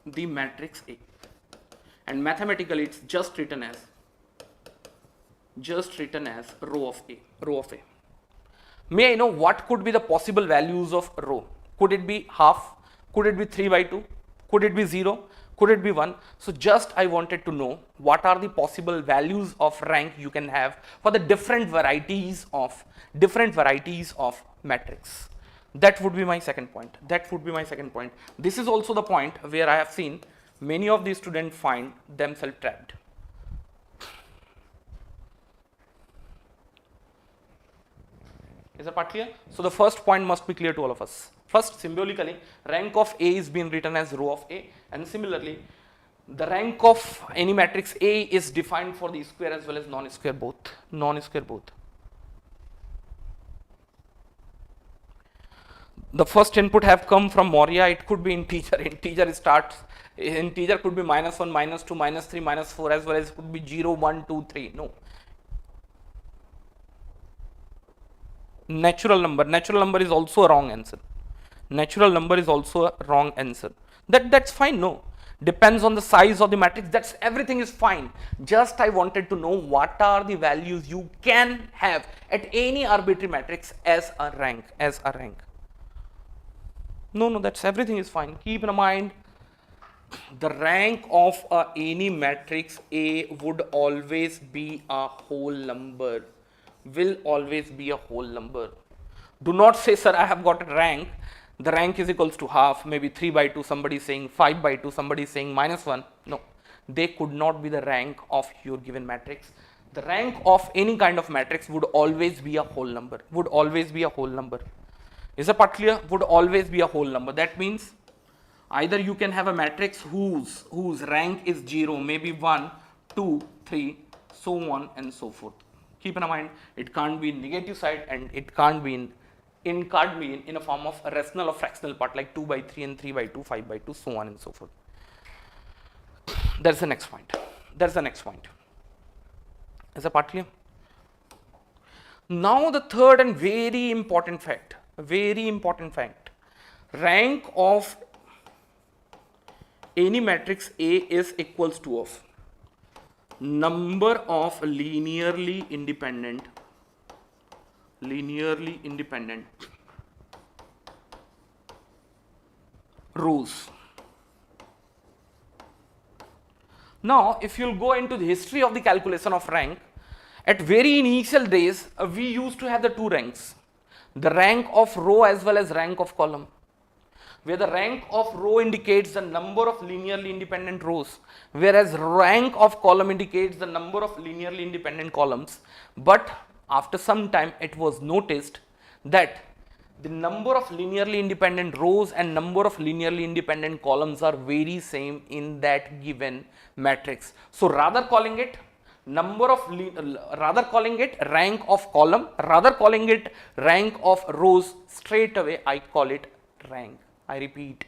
the matrix A. and mathematically it's just written as row of A. May I know what could be the possible values of row? Could it be half? Could it be 3 by 2? Could it be 0? Could it be 1? So just I wanted to know what are the possible values of rank you can have for the different varieties of matrix. That would be my second point. This is also the point where I have seen many of the students find themselves trapped. Is the part clear? So the first point must be clear to all of us. First, symbolically, rank of A is being written as row of A, and similarly, the rank of any matrix A is defined for the square as well as non-square both. The first input have come from Moria. It could be integer. Integer could be -1, -2, -3, -4, as well as it could be 0, 1, 2, 3. No. Natural number is also a wrong answer. That's fine. No, depends on the size of the matrix. Everything is fine. Just I wanted to know what are the values you can have at any arbitrary matrix as a rank. No, that's everything is fine. Keep in mind, the rank of any matrix A would always be a whole number. Do not say, sir, I have got a rank. The rank is equals to half, maybe 3 by 2, somebody is saying 5 by 2, somebody is saying -1. No, they could not be the rank of your given matrix. The rank of any kind of matrix would always be a whole number. Is the part clear? Would always be a whole number. That means either you can have a matrix whose rank is 0, maybe 1, 2, 3, so on and so forth. Keep in mind, it can't be in negative side, and it can't be in a form of a rational or fractional part like 2 by 3 and 3 by 2, 5 by 2, so on and so forth. That's the next point. Is the part clear? Now the third and very important fact. Rank of any matrix A is equals to of number of linearly independent rows. Now, if you'll go into the history of the calculation of rank, at very initial days, we used to have the two ranks, the rank of row as well as rank of column, where the rank of row indicates the number of linearly independent rows, whereas rank of column indicates the number of linearly independent columns. But after some time, it was noticed that the number of linearly independent rows and number of linearly independent columns are very same in that given matrix. So rather calling it rank of column, rather calling it rank of rows, straight away I call it rank. I repeat,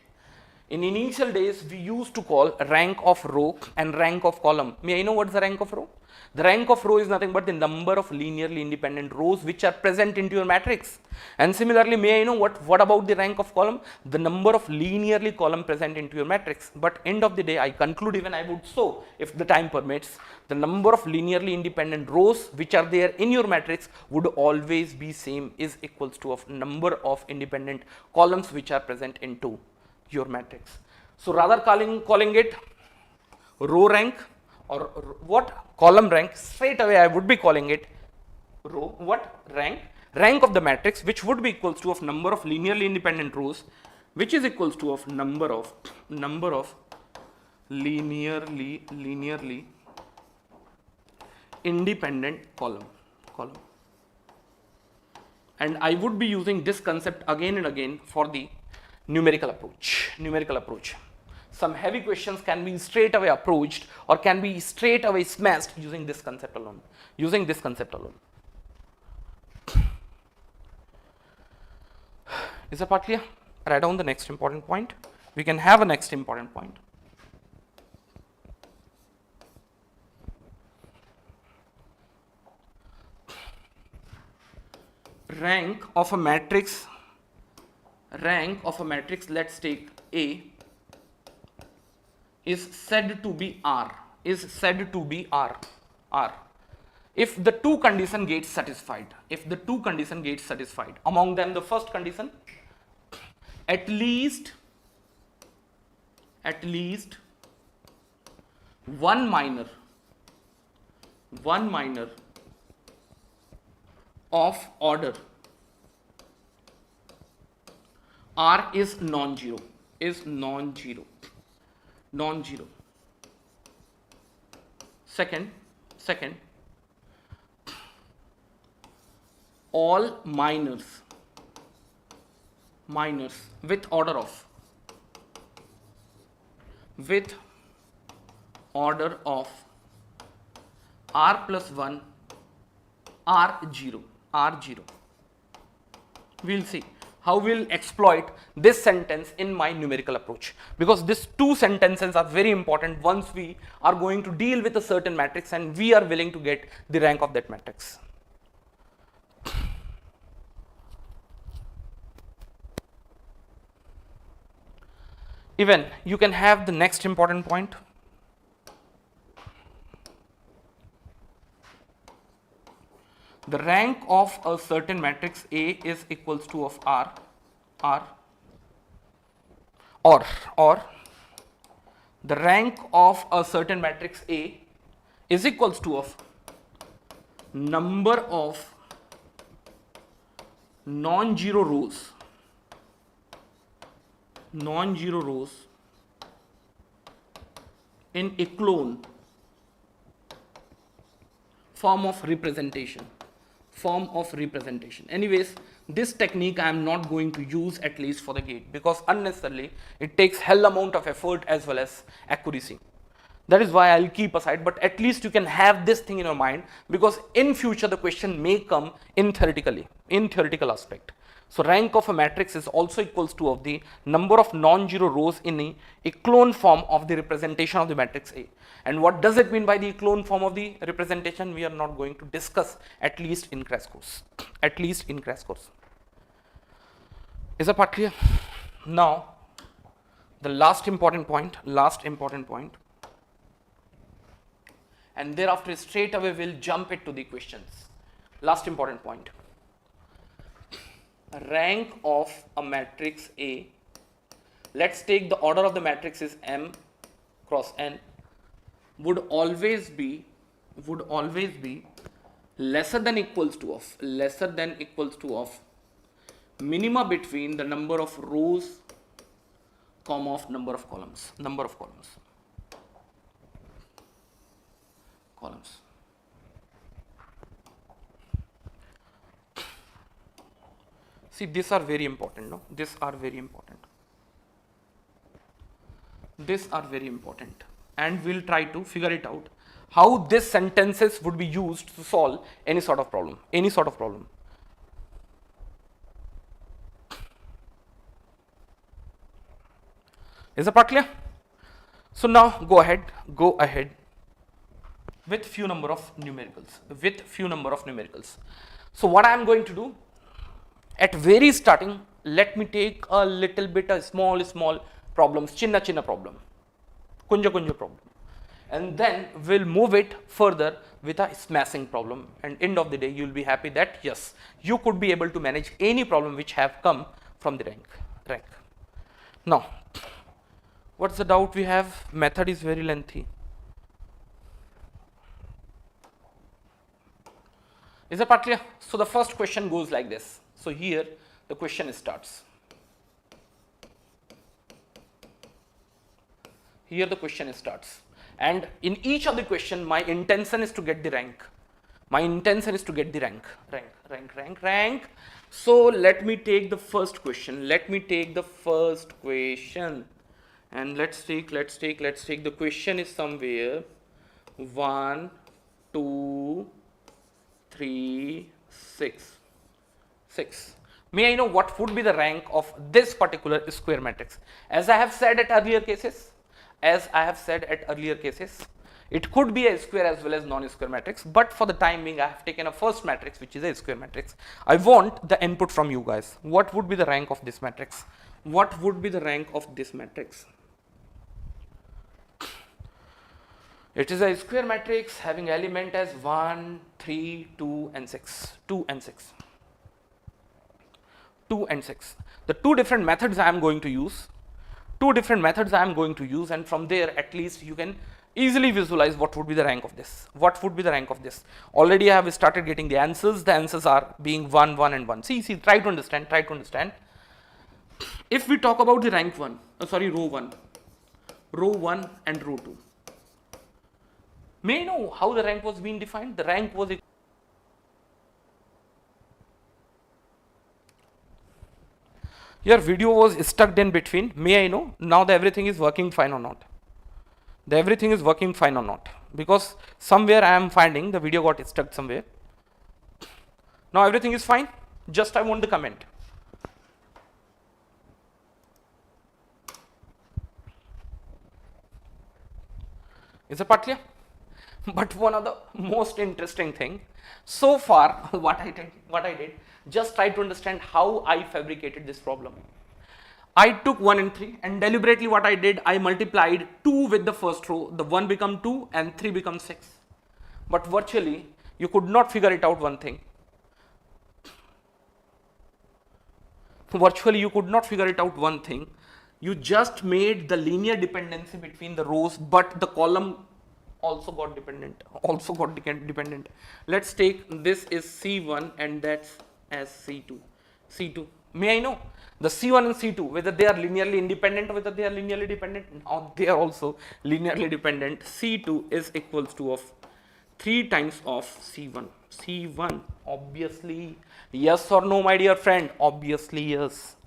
in initial days we used to call rank of row and rank of column. May I know what's the rank of row? The rank of row is nothing but the number of linearly independent rows which are present into your matrix. And similarly, may I know what about the rank of column? The number of linearly column present into your matrix. But end of the day, I conclude, even I would so, if the time permits, the number of linearly independent rows which are there in your matrix would always be same, is equals to of number of independent columns which are present into your matrix. So rather calling it row rank or what column rank, straight away I would be calling it row rank of the matrix, which would be equals to of number of linearly independent rows, which is equals to of number of linearly independent column. And I would be using this concept again and again for the numerical approach. Some heavy questions can be straight away approached or can be straight away smashed using this concept alone. Is that part clear? Write down the next important point. We can have a next important point. Rank of a matrix, let's take A, is said to be R. is said to be R. If the two condition gets satisfied, among them the first condition, at least one minor of order R is non-zero. Second, all minors with order of R plus 1 R0. We'll see how we'll exploit this sentence in my numerical approach, because these two sentences are very important once we are going to deal with a certain matrix and we are willing to get the rank of that matrix. Even you can have the next important point. The rank of a certain matrix A is equals to of R, or the rank of a certain matrix A is equals to of number of non-zero rows in echelon form of representation. Anyways, this technique I am not going to use, at least for the gate, because unnecessarily it takes hell amount of effort as well as accuracy. That is why I'll keep aside, but at least you can have this thing in your mind, because in future the question may come in theoretical aspect. So rank of a matrix is also equals to of the number of non-zero rows in the echelon form of the representation of the matrix A. And what does it mean by the echelon form of the representation? We are not going to discuss, at least in crash course. Is that part clear? Now, the last important point, and thereafter straight away we'll jump into the questions. Last important point. Rank of a matrix A, let's take the order of the matrix is M cross N, would always be lesser than equals to of minima between the number of rows comma of number of columns. See, these are very important, no? These are very important. And we'll try to figure it out how these sentences would be used to solve any sort of problem. Is the part clear? So now go ahead with few number of numericals. So what I am going to do, at very starting, let me take a little bit of small problems, chinna problem, kunja problem, and then we'll move it further with a smashing problem, and end of the day you will be happy that yes, you could be able to manage any problem which have come from the rank. Now, what's the doubt we have? Method is very lengthy. Is that part clear? So the first question goes like this. So here the question starts. And in each of the question, my intention is to get the rank. Rank. So let me take the first question. And let's take the question is somewhere 1, 2, 3, 6. May I know what would be the rank of this particular square matrix? As I have said at earlier cases, it could be a square as well as non-square matrix, but for the time being I have taken a first matrix which is a square matrix. I want the input from you guys. What would be the rank of this matrix? It is a square matrix having element as 1, 3, 2 and 6. 2 and 6. 2 and 6. The two different methods I am going to use. And from there at least you can easily visualize what would be the rank of this. Already I have started getting the answers. The answers are being 1, 1 and 1. See, try to understand. If we talk about the rank 1, row 1 and row 2. May I know how the rank was being defined? The rank was your video was stuck in between. May I know now that everything is working fine or not? Because somewhere I am finding the video got stuck somewhere. Now everything is fine. Just I want the comment. Is it part clear? But one of the most interesting thing, so far what I did, just try to understand how I fabricated this problem. I took 1 and 3 and deliberately what I did, I multiplied 2 with the first row, the 1 become 2 and 3 becomes 6. But virtually you could not figure it out one thing. You just made the linear dependency between the rows, but the column also got dependent. Let's take this is C1 and that's as C2. May I know the C1 and C2 whether they are linearly independent or whether they are linearly dependent? Now they are also linearly dependent. C2 is equals to of 3 times of C1. Obviously yes or no, my dear friend? Obviously yes.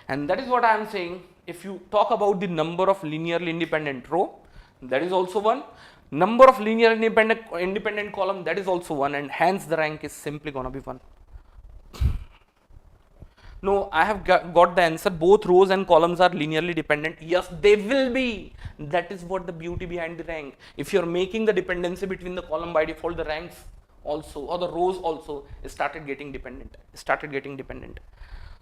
And that is what I am saying. If you talk about the number of linearly independent row, that is also 1. Number of linearly independent column, that is also 1, and hence the rank is simply gonna be 1. No, I have got the answer. Both rows and columns are linearly dependent. Yes, they will be. That is what the beauty behind the rank. If you are making the dependency between the column, by default the ranks also or the rows also started getting dependent.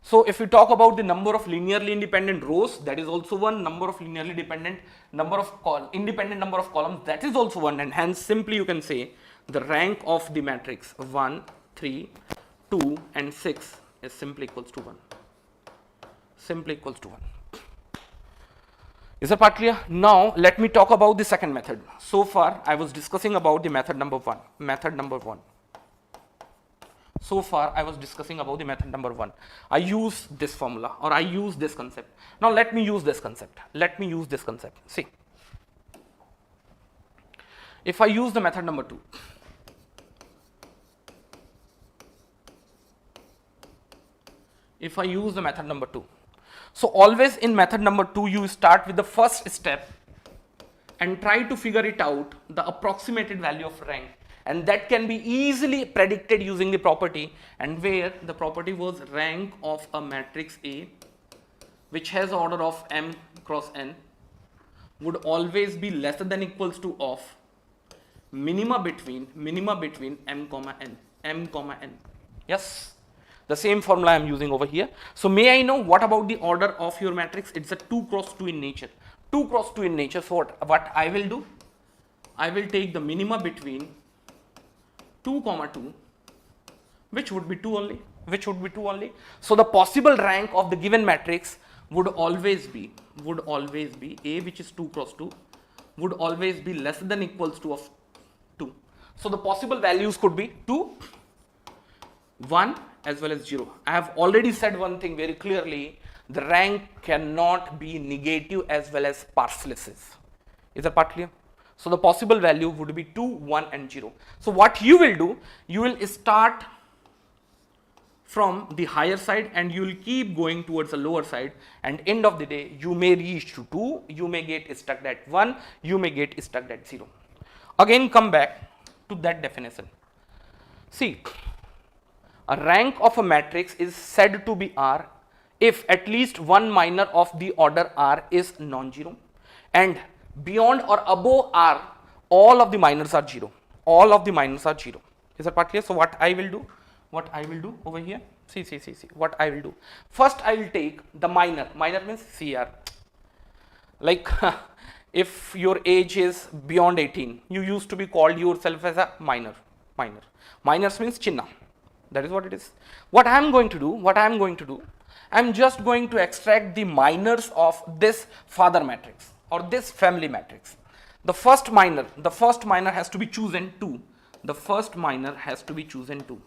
So if we talk about the number of linearly independent rows, that is also 1. Number of linearly independent number of columns, that is also 1, and hence simply you can say the rank of the matrix 1, 3, 2 and 6 is simply equals to 1. Is that part clear? Now let me talk about the second method. So far I was discussing about the method number 1. I use this formula or I use this concept. Now let me use this concept. See, if I use the method number 2, so always in method number 2 you start with the first step and try to figure it out, the approximated value of rank, and that can be easily predicted using the property, and where the property was rank of a matrix A which has order of m cross n would always be less than equals to of minima between m comma n. Yes, the same formula I am using over here. So may I know what about the order of your matrix? It's a 2 cross 2 in nature. So what I will do, I will take the minima between 2 comma 2, which would be 2 only. So the possible rank of the given matrix would always be A, which is 2 cross 2, would always be less than equals to of 2. So the possible values could be 2, 1 as well as 0. I have already said one thing very clearly, the rank cannot be negative as well as parselesses. Is that part clear? So the possible value would be 2, 1 and 0. So what you will do, you will start from the higher side and you will keep going towards the lower side, and end of the day you may reach to 2, you may get stuck at 1, you may get stuck at 0. Again come back to that definition. See, a rank of a matrix is said to be R if at least one minor of the order R is non-zero, and beyond or above R all of the minors are 0. Is that part clear? So what I will do over here, see what I will do. First I will take the minor means CR, like if your age is beyond 18, you used to be called yourself as a minor. Minors means chinna. That is what it is. What I am going to do, I am just going to extract the minors of this father matrix or this family matrix. The first minor has to be chosen 2. The first minor has to be chosen 2.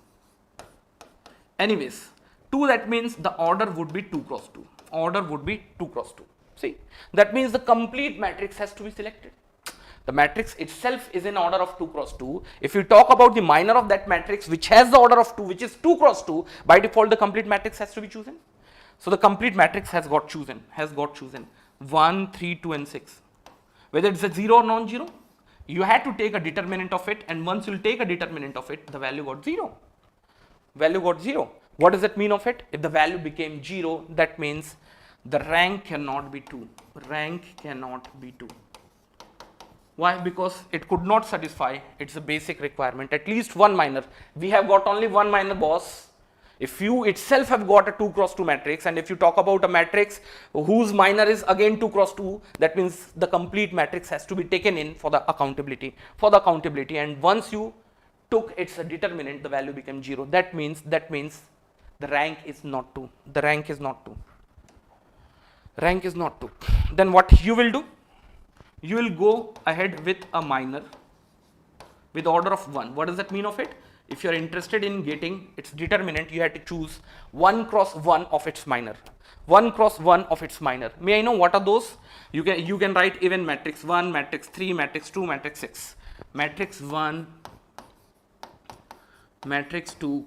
Anyways, 2, that means the order would be 2 cross 2. Order would be 2 cross 2. See, that means the complete matrix has to be selected. The matrix itself is in order of 2 cross 2. If you talk about the minor of that matrix which has the order of 2, which is 2 cross 2, by default the complete matrix has to be chosen. So the complete matrix has got chosen 1, 3, 2 and 6. Whether it's a 0 or non-zero, you had to take a determinant of it, and once you take a determinant of it, the value got 0. What does that mean of it? If the value became 0, that means the rank cannot be 2. Why? Because it could not satisfy its basic requirement, at least one minor. We have got only one minor, boss. If you itself have got a 2 cross 2 matrix, and if you talk about a matrix whose minor is again 2 cross 2, that means the complete matrix has to be taken in for the accountability. And once you took its determinant, the value became 0. That means the rank is not 2. Then what you will do? You will go ahead with a minor with order of 1. What does that mean of it? If you are interested in getting its determinant, you have to choose 1 cross 1 of its minor. May I know what are those? You can write even matrix 1, matrix 3, matrix 2, matrix 6. Matrix 1, matrix 2,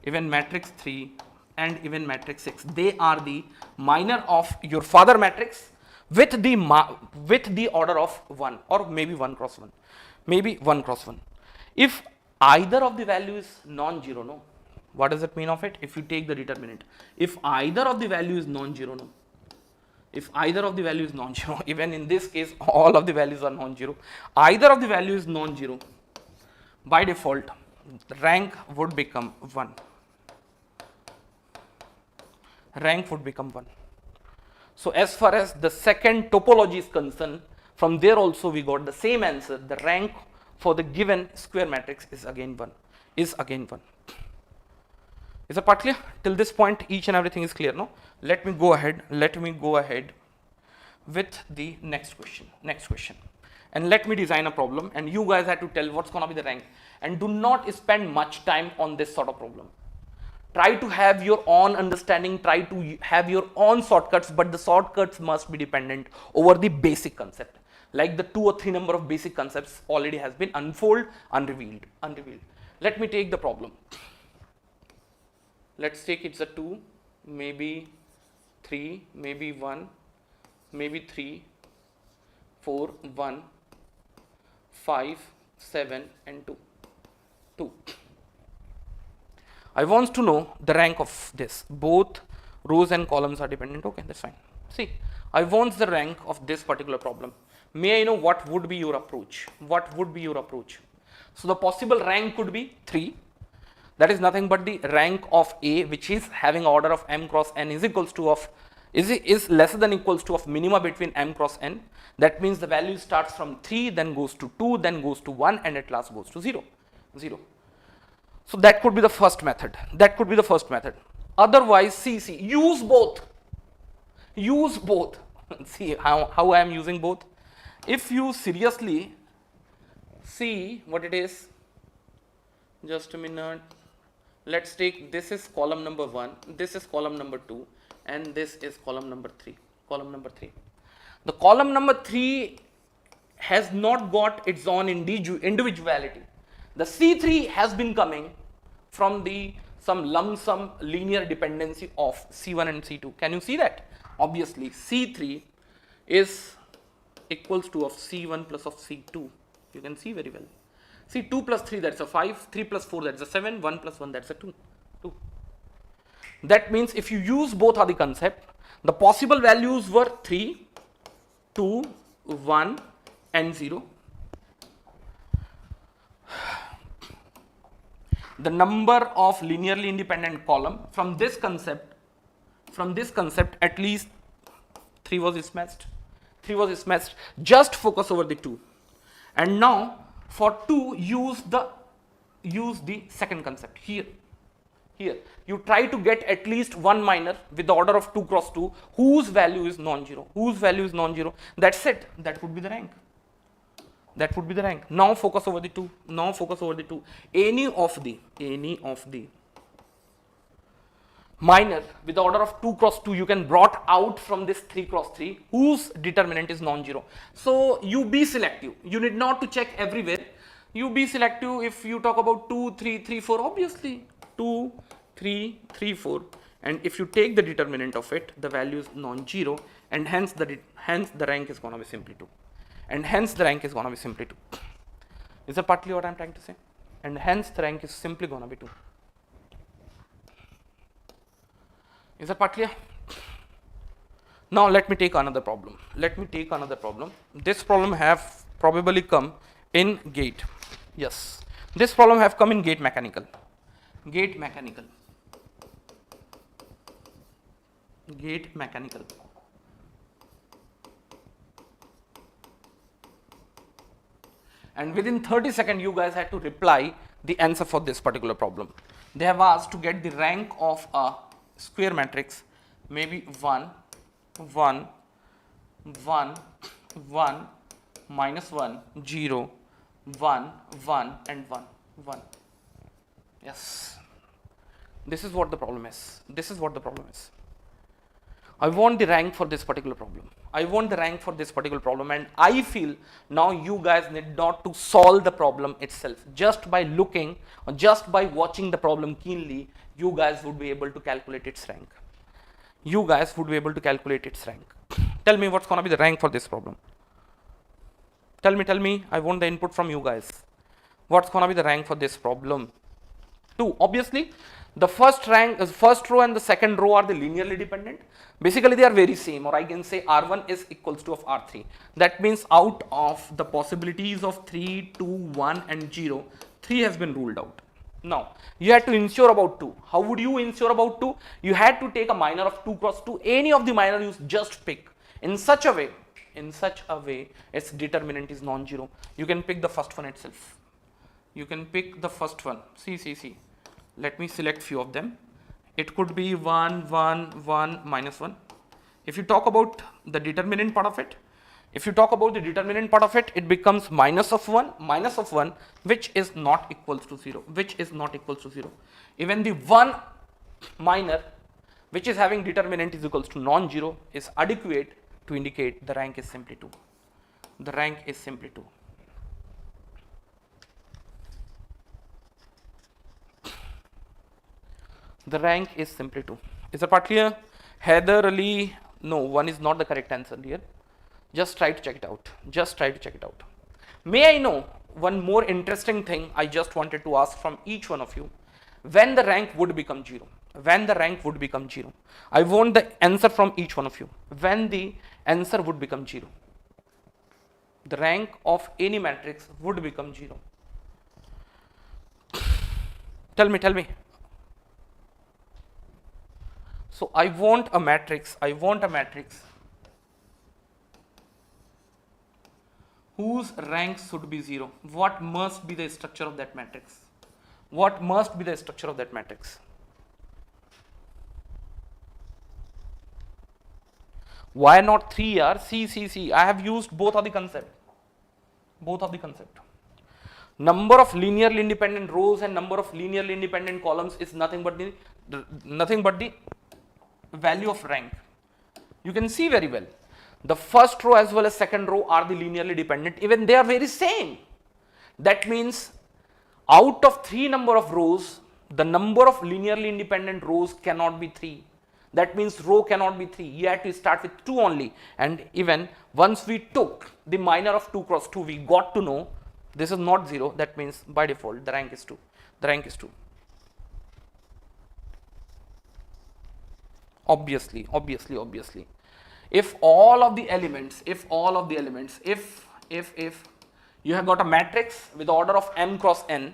even matrix 3 and even matrix 6. They are the minor of your father matrix with the order of 1 or maybe 1 cross 1. If either of the value is non-zero, no. What does it mean of it? If you take the determinant, if either of the value is non-zero, no. Even in this case, all of the values are non-zero. Either of the value is non-zero, by default, rank would become 1. So as far as the second topology is concerned, from there also we got the same answer. The rank for the given square matrix is again 1. Is the part clear? Till this point, each and everything is clear, no? Let me go ahead with the next question. And let me design a problem, and you guys have to tell what's going to be the rank. And do not spend much time on this sort of problem. Try to have your own understanding, try to have your own shortcuts, but the shortcuts must be dependent over the basic concept. Like the 2 or 3 number of basic concepts already has been unrevealed. Let me take the problem. Let's take it's a 2, maybe 3, maybe 1, maybe 3, 4, 1, 5, 7 and 2. I want to know the rank of this. Both rows and columns are dependent. Okay, that's fine. See, I want the rank of this particular problem. May I know what would be your approach? So the possible rank could be 3. That is nothing but the rank of A, which is having order of m cross n is equals to is lesser than equals to of minima between m cross n. That means the value starts from 3, then goes to 2, then goes to 1, and at last goes to 0. So that could be the first method. Otherwise, see, use both. See how I am using both. If you seriously see what it is, just a minute. Let's take, this is column number 1, this is column number 2, and this is column number 3. The column number 3 has not got its own individuality. The C3 has been coming from some lump sum linear dependency of C1 and C2. Can you see that? Obviously, C3 is equals to of C1 plus of C2. You can see very well. See, 2 plus 3, that's a 5, 3 plus 4, that's a 7, 1 plus 1, that's a 2. That means if you use both of the concept, the possible values were 3, 2, 1 and 0. The number of linearly independent column from this concept at least 3 was mismatched. 3 was smashed. Just focus over the 2. And now for 2, use the second concept here. Here, you try to get at least one minor with the order of 2 cross 2 whose value is non-zero. Whose value is non-zero. That's it. That would be the rank. That would be the rank. Now focus over the 2. Now focus over the 2. Any of the minor with the order of 2 cross 2 you can brought out from this 3 cross 3 whose determinant is non-zero. So you be selective. You need not to check everywhere. You be selective if you talk about 2, 3, 3, 4, obviously 2, 3, 3, 4, and if you take the determinant of it, the value is non-zero, and hence the rank is going to be simply 2. And hence the rank is going to be simply 2. Is that partly what I am trying to say? And hence the rank is simply going to be 2. Is that part clear? Now let me take another problem. This problem have probably come in gate. Yes. This problem have come in gate mechanical. And within 30 seconds you guys had to reply the answer for this particular problem. They have asked to get the rank of a square matrix, maybe 1, 1, 1, 1, minus 1, 0, 1, 1, and 1, 1. Yes. This is what the problem is. I want the rank for this particular problem. And I feel now you guys need not to solve the problem itself. Just by looking or just by watching the problem keenly, you guys would be able to calculate its rank. Tell me what's going to be the rank for this problem. Tell me. I want the input from you guys. What's going to be the rank for this problem? 2. Obviously, the first row and the second row are the linearly dependent. Basically, they are very same, or I can say R1 is equals to of R3. That means out of the possibilities of 3, 2, 1 and 0, 3 has been ruled out. Now, you had to ensure about 2. How would you ensure about 2? You had to take a minor of 2 cross 2. Any of the minor you just pick. In such a way, its determinant is non-zero. You can pick the first one itself. See. Let me select few of them. It could be 1, 1, 1, minus 1. If you talk about the determinant part of it, it becomes minus of 1, which is not equals to 0, Even the one minor, which is having determinant is equals to non-zero, is adequate to indicate the rank is simply 2. The rank is simply 2. Is the part clear? Heather Ali, no, 1 is not the correct answer here. Just try to check it out. May I know one more interesting thing I just wanted to ask from each one of you. When the rank would become 0? I want the answer from each one of you. When the answer would become 0? The rank of any matrix would become 0. Tell me. So I want a matrix whose rank should be 0. What must be the structure of that matrix? Why not 3 yaar? See. I have used both of the concept. Number of linearly independent rows and number of linearly independent columns is nothing but the value of rank. You can see very well. The first row as well as second row are the linearly dependent. Even they are very same. That means out of 3 number of rows, the number of linearly independent rows cannot be 3. That means row cannot be 3. You have to start with 2 only. And even once we took the minor of 2 cross 2, we got to know this is not 0. That means by default the rank is 2. Obviously. If all of the elements, if you have got a matrix with the order of m cross n,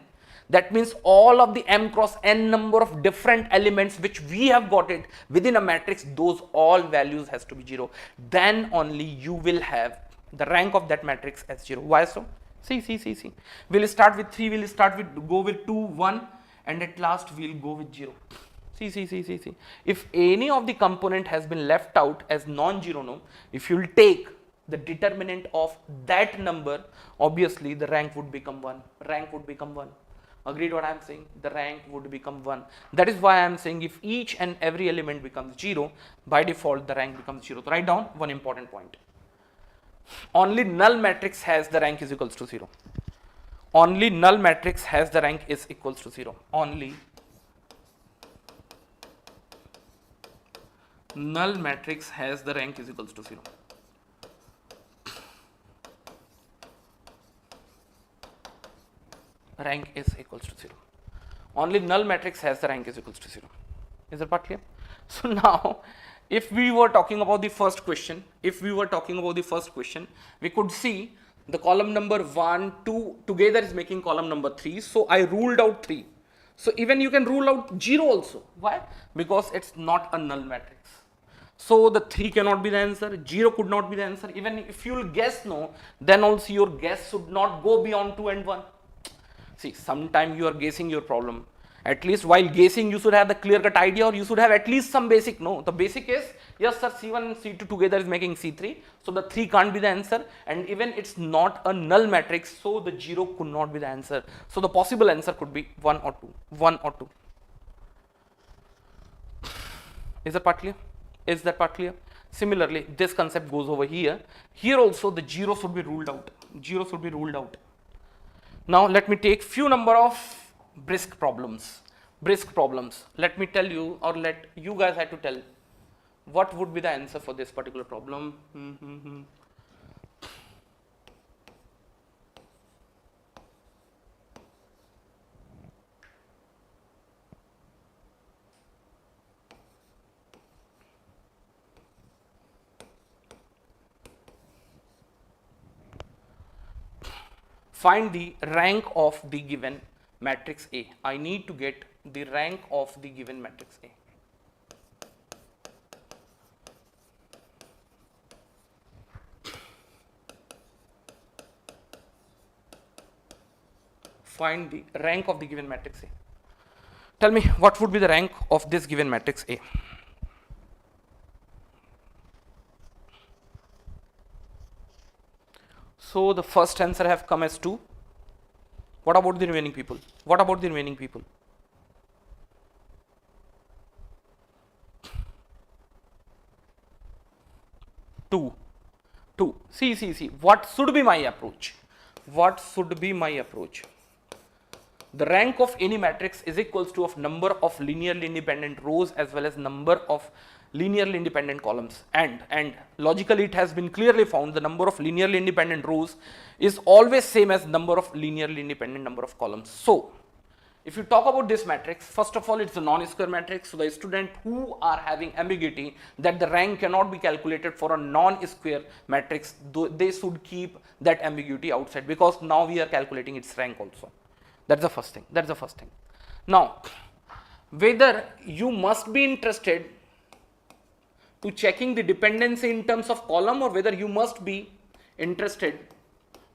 That means all of the m cross n number of different elements which we have got it within a matrix, those all values has to be 0. Then only you will have the rank of that matrix as 0. Why so? See. We'll start with 3, we'll start with, go with 2, 1, and at last we'll go with 0. See. If any of the component has been left out as non-zero, no, if you'll take the determinant of that number, obviously the rank would become 1. Rank would become 1. Agreed what I am saying? The rank would become 1. That is why I am saying if each and every element becomes 0, by default the rank becomes 0. So write down one important point. Only null matrix has the rank is equals to 0. Only null matrix has the rank is equals to 0. Only null matrix has the rank is equals to 0. Rank is equals to 0. Only null matrix has the rank is equals to 0. Is that part clear? So now, if we were talking about the first question, we could see the column number 1, 2 together is making column number 3. So I ruled out 3. So even you can rule out 0 also. Why? Because it's not a null matrix. So the 3 cannot be the answer, 0 could not be the answer. Even if you will guess no, then also your guess should not go beyond 2 and 1. See, sometime you are guessing your problem. At least while guessing, you should have the clear-cut idea, or you should have at least some basic. No, the basic is, yes sir, C1 and C2 together is making C3. So the 3 can't be the answer, and even it's not a null matrix, so the 0 could not be the answer. So the possible answer could be 1 or 2. 1 or 2. Is that part clear? Is that part clear? Similarly, this concept goes over here. Here also the 0 should be ruled out. 0 should be ruled out. Now let me take few number of brisk problems. Let me tell you, or let you guys have to tell what would be the answer for this particular problem. Find the rank of the given matrix A. I need to get the rank of the given matrix A. Find the rank of the given matrix A. Tell me what would be the rank of this given matrix A. So the first answer have come as 2. What about the remaining people? 2. See. What should be my approach? The rank of any matrix is equals to of number of linearly independent rows as well as number of linearly independent columns, and logically it has been clearly found the number of linearly independent rows is always same as number of linearly independent number of columns. So if you talk about this matrix, first of all, it's a non-square matrix. So the student who are having ambiguity that the rank cannot be calculated for a non-square matrix, they should keep that ambiguity outside, because now we are calculating its rank also. That's the first thing. Now, whether you must be interested to checking the dependency in terms of column, or whether you must be interested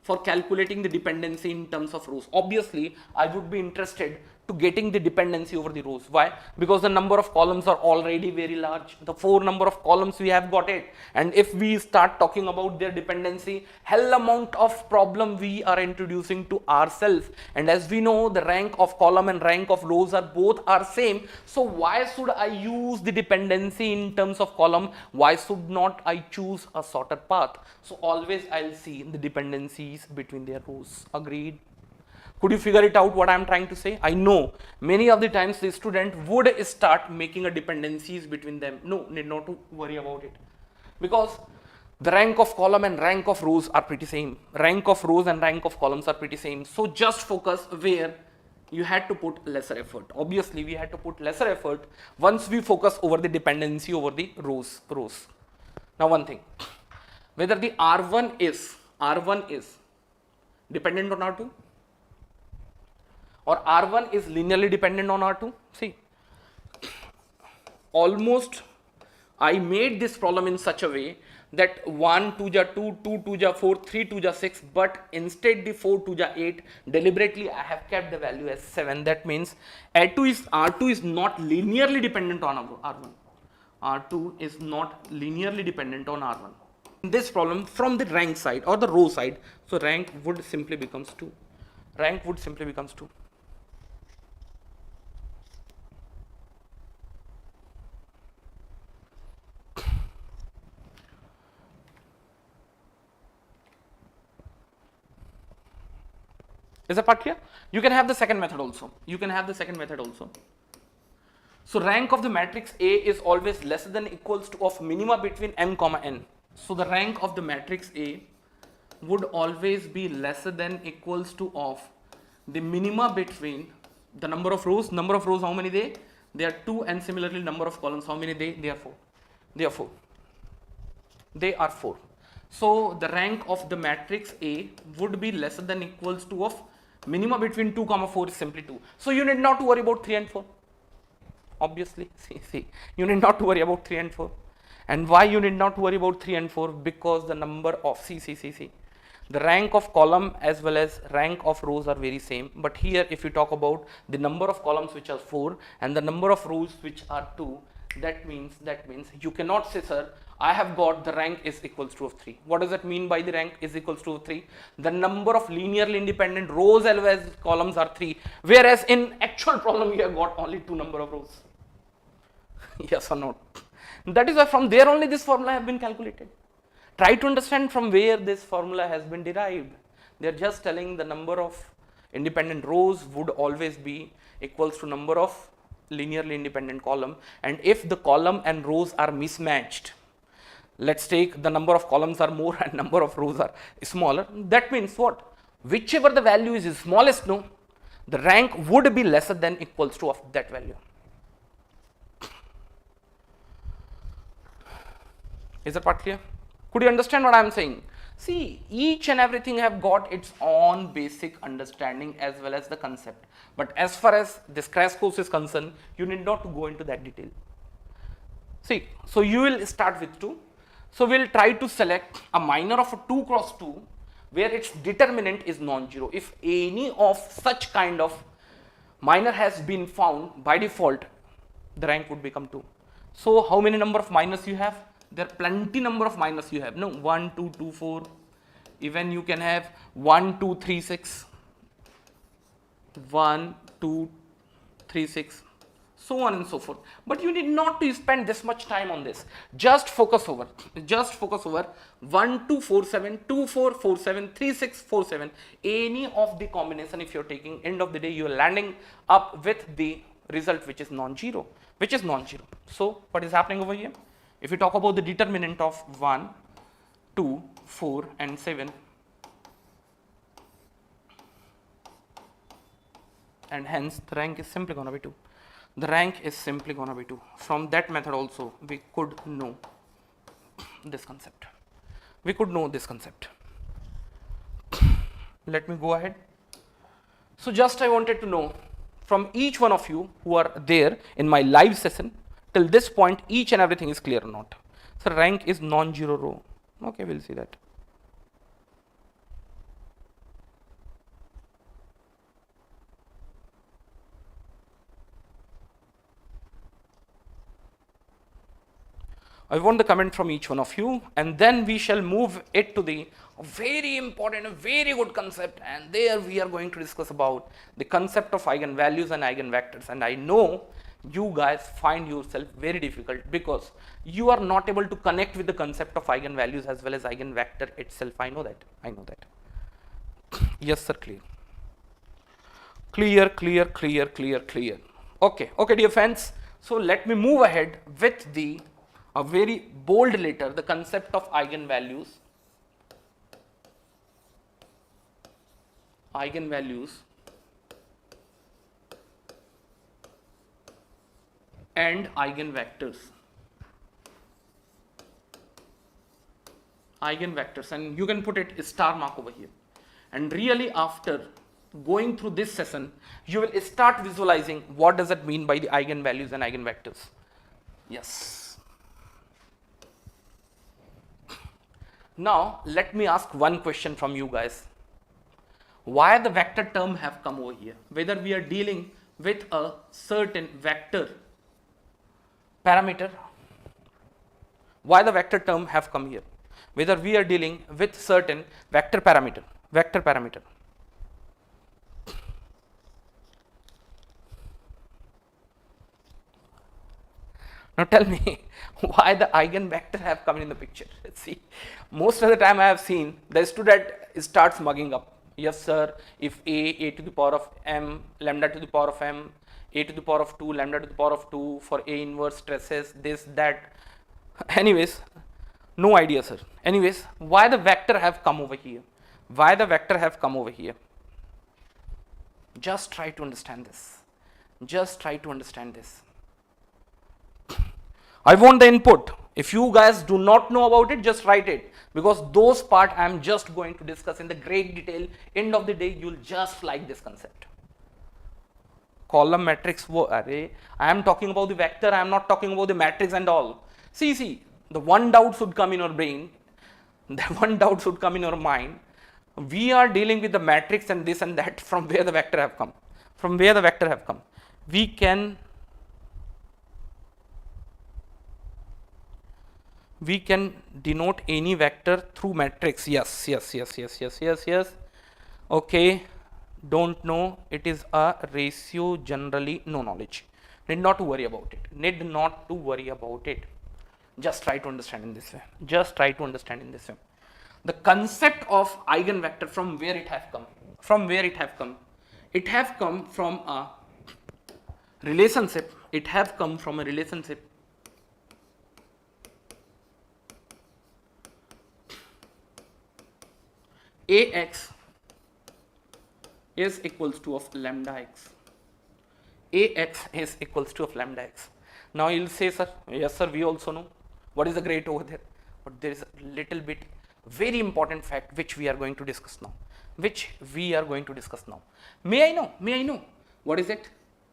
for calculating the dependency in terms of rows. Obviously, I would be interested to getting the dependency over the rows. Why? Because the number of columns are already very large. The 4 number of columns we have got it, and if we start talking about their dependency, hell amount of problem we are introducing to ourselves. And as we know, the rank of column and rank of rows are both are same. So why should I use the dependency in terms of column? Why should not I choose a shorter path? So always I'll see the dependencies between their rows. Agreed? Could you figure it out what I am trying to say? I know many of the times the student would start making a dependencies between them. No, need not to worry about it, because the rank of column and rank of rows are pretty same. Rank of rows and rank of columns are pretty same. So just focus where you had to put lesser effort. Obviously, we had to put lesser effort once we focus over the dependency over the rows. Now one thing, whether the R1 is dependent on R2, or R1 is linearly dependent on R2? See, almost I made this problem in such a way that 1 2 ja 2, 2 2 ja 4, 3 2 ja 6, but instead the 4 2 ja 8, deliberately I have kept the value as 7. That means R2 is not linearly dependent on R1. R2 is not linearly dependent on R1. In this problem, from the rank side or the row side, so rank would simply becomes 2. Rank would simply becomes 2. Is that part clear? You can have the second method also. So rank of the matrix A is always less than equals to of minima between m comma n. So the rank of the matrix A would always be lesser than equals to of the minima between the number of rows. Number of rows, how many they? They are 2, and similarly number of columns, how many they? They are 4. They are 4. So the rank of the matrix A would be lesser than equals to of minima between 2 comma 4 is simply 2. So you need not to worry about 3 and 4. Obviously, see, you need not to worry about 3 and 4. And why you need not to worry about 3 and 4? Because the number of, see, the rank of column as well as rank of rows are very same. But here if you talk about the number of columns which are 4 and the number of rows which are 2, that means you cannot say, sir, I have got the rank is equals to of 3. What does that mean by the rank is equals to 3? The number of linearly independent rows as well as columns are 3, whereas in actual problem you have got only 2 number of rows. Yes or not? That is why from there only this formula have been calculated. Try to understand from where this formula has been derived. They are just telling the number of independent rows would always be equals to number of linearly independent column, and if the column and rows are mismatched, let's take the number of columns are more and number of rows are smaller, that means what? Whichever the value is smallest, no, the rank would be lesser than equals to of that value. Is that part clear? Could you understand what I am saying? See, each and everything have got its own basic understanding as well as the concept. But as far as this crash course is concerned, you need not to go into that detail. See, so you will start with 2. So we will try to select a minor of a 2 cross 2 where its determinant is non-zero. If any of such kind of minor has been found, by default, the rank would become 2. So how many number of minors you have? There are plenty number of minors you have. No, 1, 2, 2, 4. Even you can have 1, 2, 3, 6. 1, 2, 3, 6. So on and so forth. But you need not to spend this much time on this. Just focus over 1, 2, 4, 7, 2, 4, 4, 7, 3, 6, 4, 7. Any of the combination, if you're taking, end of the day, you're landing up with the result which is non-zero. So what is happening over here? If you talk about the determinant of 1, 2, 4 and 7, and hence the rank is simply going to be 2. The rank is simply going to be 2. From that method also we could know this concept. Let me go ahead. So just I wanted to know from each one of you who are there in my live session, till this point each and everything is clear or not. So rank is non-zero row. Okay, we'll see that. I want the comment from each one of you, and then we shall move it to the very important, very good concept, and there we are going to discuss about the concept of eigenvalues and eigenvectors. And I know you guys find yourself very difficult because you are not able to connect with the concept of eigenvalues as well as eigenvector itself. I know that. Yes sir, clear. Okay, dear friends, so let me move ahead with a very bold letter, the concept of eigenvalues and eigenvectors, and you can put it star mark over here. And really after going through this session, you will start visualizing what does it mean by the eigenvalues and eigenvectors. Yes. Now, let me ask one question from you guys. Why the vector term have come over here? Whether we are dealing with a certain vector parameter, why the vector term have come here? Whether we are dealing with certain vector parameter. Now tell me why the eigenvector have come in the picture. Let's see. Most of the time I have seen the student starts mugging up. Yes sir, if a to the power of m, lambda to the power of m, a to the power of 2, lambda to the power of 2 for a inverse stresses, this, that. Anyways, no idea sir. Anyways, why the vector have come over here? Why the vector have come over here? Just try to understand this. Just try to understand this. I want the input. If you guys do not know about it, just write it, because those part I am just going to discuss in the great detail. End of the day, you will just like this concept. Column matrix, I am talking about the vector, I am not talking about the matrix and all. See, the one doubt should come in your brain, the one doubt should come in your mind. We are dealing with the matrix and this and that. From where the vector have come? From where the vector have come? We can denote any vector through matrix. Yes. Okay, don't know, it is a ratio, generally no knowledge. Need not to worry about it. Just try to understand in this way. The concept of eigenvector, from where it have come? It have come from a relationship. Ax is equals to of lambda x. Ax is equals to of lambda x. Now you'll say, sir, yes sir, we also know what is the great over there, but there is a little bit very important fact which we are going to discuss now. May I know what is it?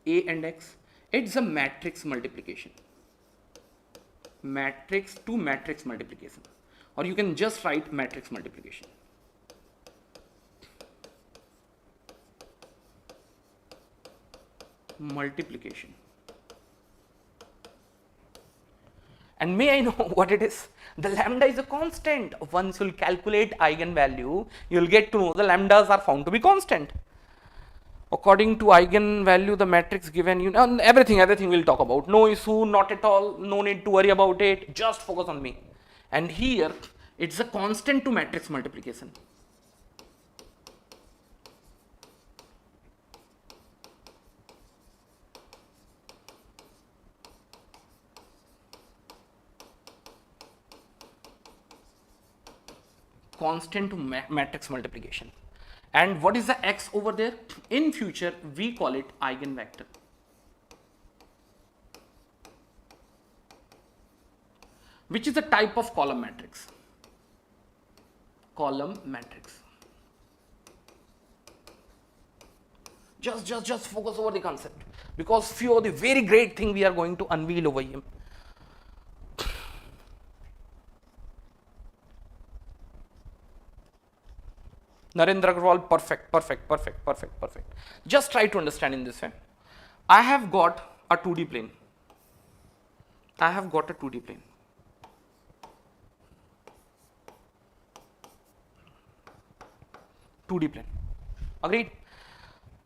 A and x, it's a matrix multiplication. Matrix to matrix multiplication, or you can just write matrix multiplication. And may I know what it is? The lambda is a constant. Once you'll calculate eigenvalue, you'll get to know the lambdas are found to be constant. According to eigenvalue, the matrix given, you know, everything we'll talk about. No issue, not at all, no need to worry about it. Just focus on me. And here, it's a constant to matrix multiplication. Constant to matrix multiplication. And what is the x over there? In future, we call it eigenvector. Which is a type of column matrix. Just focus over the concept, because few of the very great thing we are going to unveil over here. Narendra Agrawal, perfect. Just try to understand in this way. I have got a 2D plane. 2D plane. Agreed?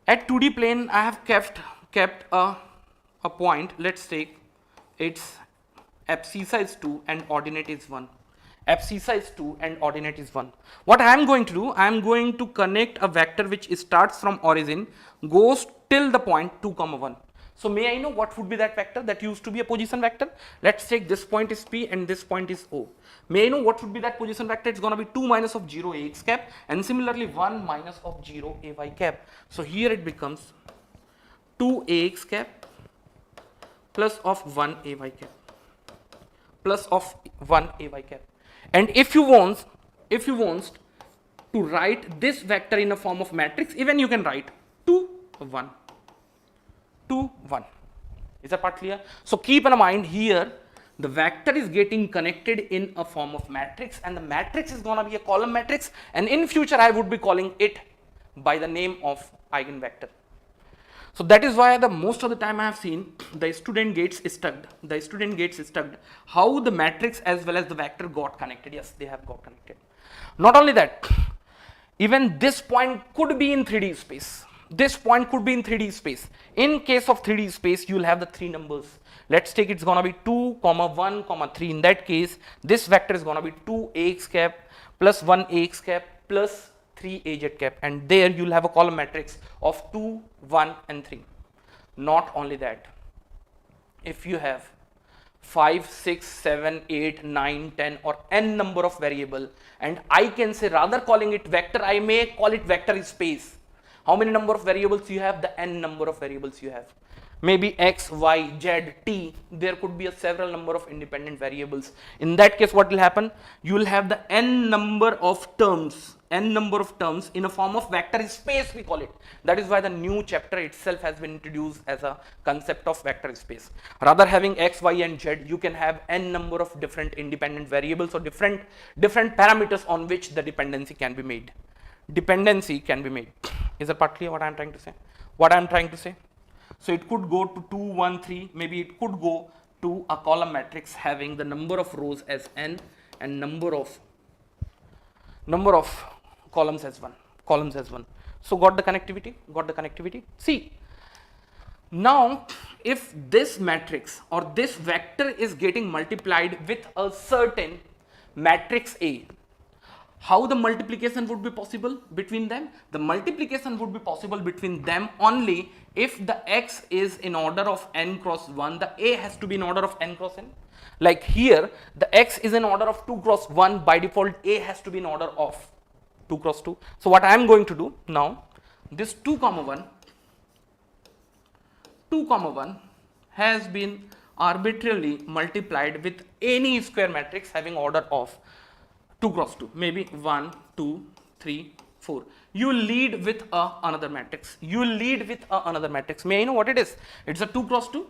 At 2D plane, I have kept a point. Let's take its abscissa is 2 and ordinate is 1. What I am going to do, I am going to connect a vector which starts from origin, goes till the point 2, 1. So may I know what would be that vector that used to be a position vector? Let's take this point is P and this point is O. May I know what would be that position vector? It's going to be 2 minus of 0 ax cap, and similarly 1 minus of 0 ay cap. So here it becomes 2 ax cap plus of 1 ay cap plus of 1 ay cap. And if you want to write this vector in a form of matrix, even you can write 2, 1, 2, 1. Is that part clear? So keep in mind here, the vector is getting connected in a form of matrix, and the matrix is going to be a column matrix, and in future I would be calling it by the name of eigenvector. So that is why the most of the time I have seen the student gets stuck. The student gets stuck how the matrix as well as the vector got connected. Yes, they have got connected. Not only that, even this point could be in 3D space. This point could be in 3D space. In case of 3D space, you will have the three numbers. Let's take it's going to be 2, 1, 3. In that case, this vector is going to be 2ax cap plus 1ax cap plus 3az cap, and there you will have a column matrix of 2, 1 and 3. Not only that, if you have 5, 6, 7, 8, 9, 10 or n number of variable, and I can say rather calling it vector, I may call it vector space. How many number of variables you have? The n number of variables you have. Maybe x, y, z, t, there could be a several number of independent variables. In that case, what will happen? You will have the n number of terms in a form of vector space, we call it. That is why the new chapter itself has been introduced as a concept of vector space. Rather having x, y and z, you can have n number of different independent variables or different parameters on which the dependency can be made. Is that part clear what I am trying to say? So it could go to 2, 1, 3, maybe it could go to a column matrix having the number of rows as n and number of columns as 1. So got the connectivity? See, now if this matrix or this vector is getting multiplied with a certain matrix A, how the multiplication would be possible between them? The multiplication would be possible between them only if the x is in order of n cross 1, the A has to be in order of n cross n. Like here, the x is in order of 2 cross 1, by default A has to be in order of 2 cross 2. So what I am going to do now, this 2, 1 has been arbitrarily multiplied with any square matrix having order of 2 cross 2, maybe 1, 2, 3, 4. You lead with another matrix. May I know what it is? It's a 2 cross 2.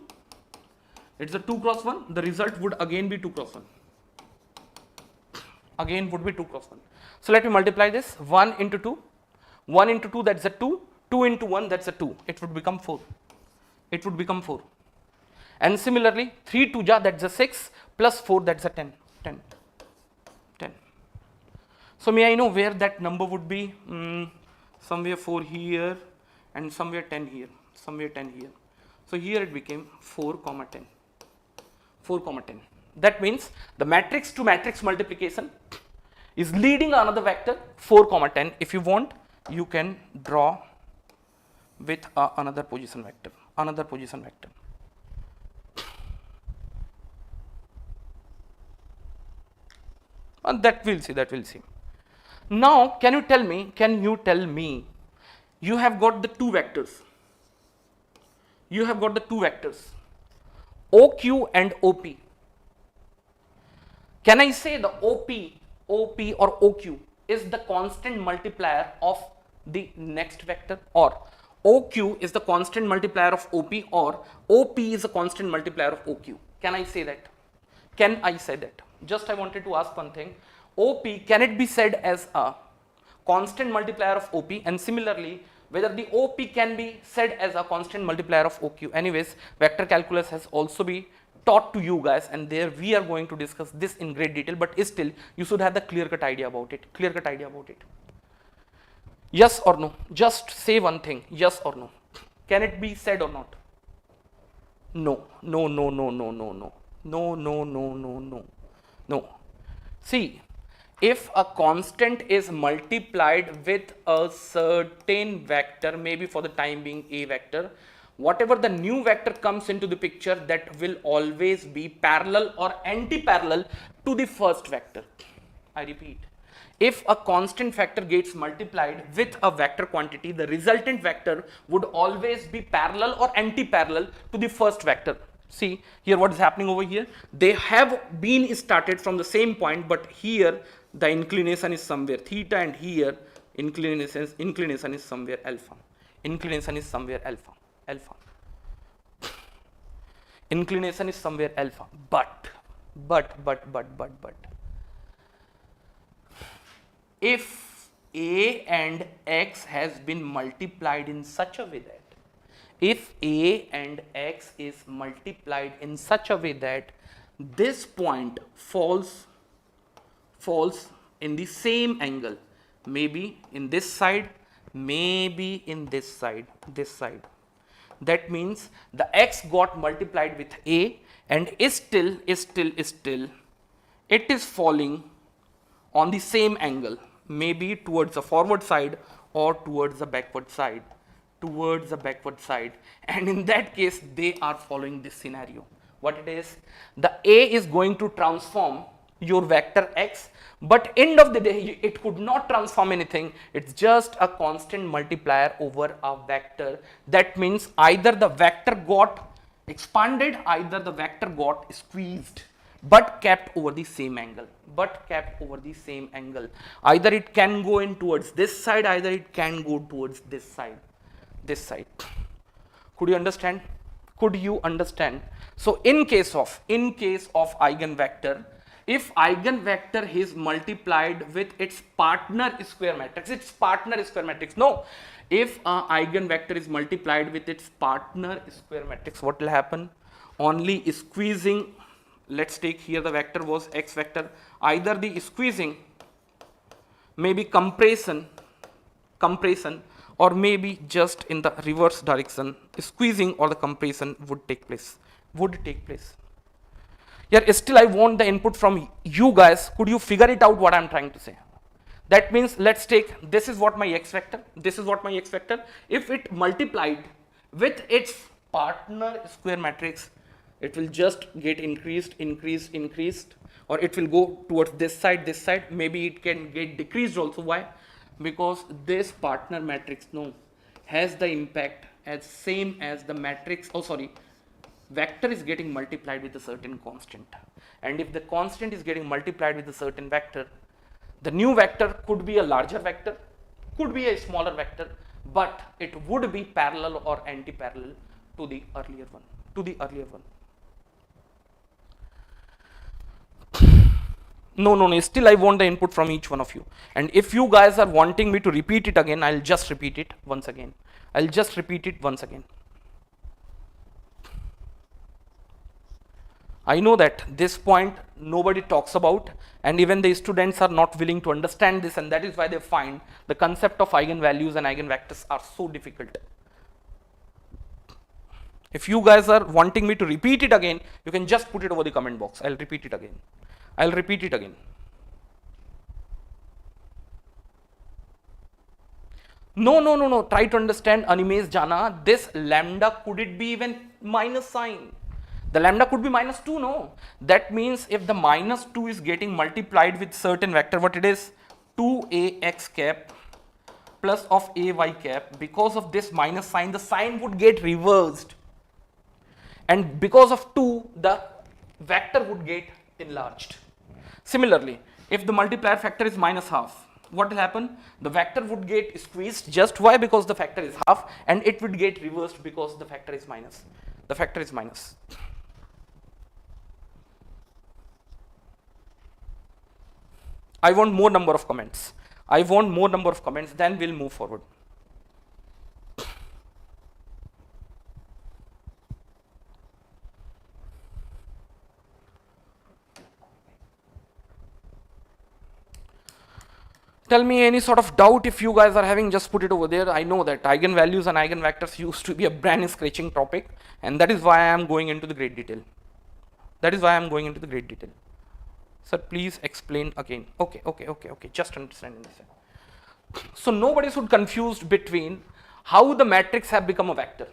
It's a 2 cross 1. The result would again be 2 cross 1. So let me multiply this. 1 into 2. 1 into 2, that's a 2. 2 into 1, that's a 2. It would become 4. And similarly, 3 2 ja, that's a 6 plus 4, that's a 10. So may I know where that number would be? Somewhere 4 here and somewhere 10 here. So here it became 4, 10. That means the matrix to matrix multiplication is leading another vector 4, 10. If you want, you can draw with another position vector. And that we'll see. Now, can you tell me, you have got the two vectors. OQ and OP. Can I say the OP or OQ is the constant multiplier of the next vector, or OQ is the constant multiplier of OP, or OP is a constant multiplier of OQ? Can I say that? Just I wanted to ask one thing. OP, can it be said as a constant multiplier of OP, and similarly whether the OP can be said as a constant multiplier of OQ? Anyways, vector calculus has also been taught to you guys, and there we are going to discuss this in great detail, but still you should have the clear cut idea about it. Yes or no? Just say one thing, yes or no. Can it be said or not? No. See, if a constant is multiplied with a certain vector, maybe for the time being a vector, whatever the new vector comes into the picture, that will always be parallel or anti-parallel to the first vector. I repeat, if a constant factor gets multiplied with a vector quantity, the resultant vector would always be parallel or anti-parallel to the first vector. See here what is happening over here. They have been started from the same point, but here the inclination is somewhere theta, and here inclination is somewhere alpha. Inclination is somewhere alpha. Alpha. Inclination is somewhere alpha. But if a and x has been multiplied in such a way that if a and x is multiplied in such a way that this point falls in the same angle, maybe in this side, maybe in this side, that means the x got multiplied with a and is still it is falling on the same angle, maybe towards the forward side or towards the backward side, and in that case they are following this scenario. What it is, the a is going to transform your vector x, but end of the day it could not transform anything, it's just a constant multiplier over a vector. That means either the vector got expanded, either the vector got squeezed, but kept over the same angle, either it can go in towards this side, either it can go towards this side. Could you understand? So in case of eigenvector, if eigenvector is multiplied with its partner square matrix, if eigenvector is multiplied with its partner square matrix, what will happen? Only squeezing, let's take here the vector was x vector, either the squeezing, maybe compression, or maybe just in the reverse direction, squeezing or the compression would take place. Here still I want the input from you guys. Could you figure it out what I'm trying to say? That means let's take, this is what my x vector, if it multiplied with its partner square matrix, it will just get increased, or it will go towards this side, maybe it can get decreased also. Why? Because this partner matrix has the impact as same as the matrix, vector is getting multiplied with a certain constant, and if the constant is getting multiplied with a certain vector, the new vector could be a larger vector, could be a smaller vector, but it would be parallel or anti-parallel to the earlier one. No, still I want the input from each one of you, and if you guys are wanting me to repeat it again, I'll just repeat it once again. I know that this point nobody talks about, and even the students are not willing to understand this, and that is why they find the concept of eigenvalues and eigenvectors are so difficult. If you guys are wanting me to repeat it again, you can just put it over the comment box. I'll repeat it again. No. Try to understand, Animesh Jana. This lambda, could it be even minus sign? The lambda could be minus 2, no? That means if the minus 2 is getting multiplied with certain vector, what it is? 2ax cap plus of ay cap. Because of this minus sign, the sign would get reversed. And because of 2, the vector would get enlarged. Similarly, if the multiplier factor is minus half, what will happen? The vector would get squeezed. Just why? Because the factor is half, and it would get reversed because the factor is minus. I want more number of comments. Then we'll move forward. Tell me any sort of doubt if you guys are having, just put it over there. I know that eigenvalues and eigenvectors used to be a brain scratching topic, and that is why I am going into the great detail. Sir, please explain again. Okay. Just understanding this. So nobody should confuse between how the matrix have become a vector.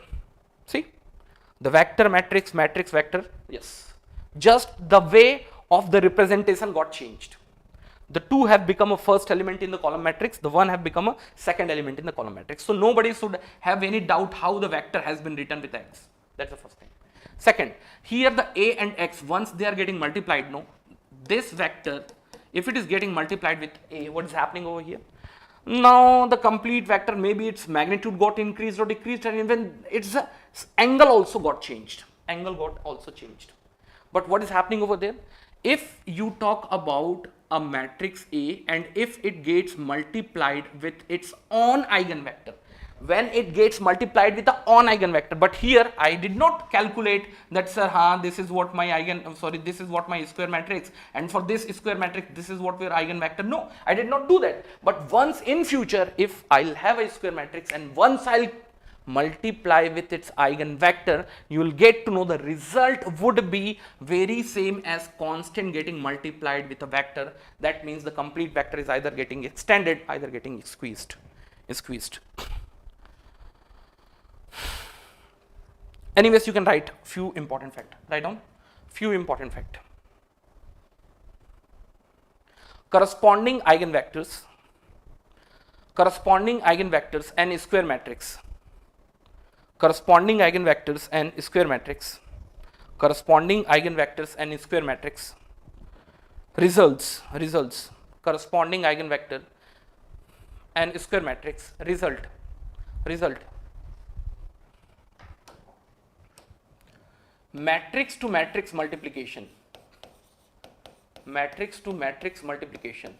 See, the vector matrix, vector. Yes, just the way of the representation got changed. The 2 have become a first element in the column matrix, the 1 have become a second element in the column matrix. So nobody should have any doubt how the vector has been written with x. That's the first thing. Second, here the a and x, once they are getting multiplied, this vector, if it is getting multiplied with a, what is happening over here? Now the complete vector, maybe its magnitude got increased or decreased, and even its angle also got changed. Angle got also changed. But what is happening over there? If you talk about a matrix A and if it gets multiplied with its own eigenvector, when it gets multiplied with the own eigenvector, but here I did not calculate that, sir, this is what my this is what my square matrix, and for this square matrix this is what your eigenvector. No, I did not do that. But once in future, if I'll have a square matrix and once I'll multiply with its eigenvector, you will get to know the result would be very same as constant getting multiplied with a vector. That means the complete vector is either getting extended, either getting squeezed. Anyways, you can write few important fact. Write down few important fact. Corresponding eigenvectors and square matrix. Corresponding eigenvectors and square matrix. Corresponding eigenvectors and square matrix. Results. Corresponding eigenvector and square matrix. Result. Matrix to matrix multiplication. Matrix to matrix multiplication.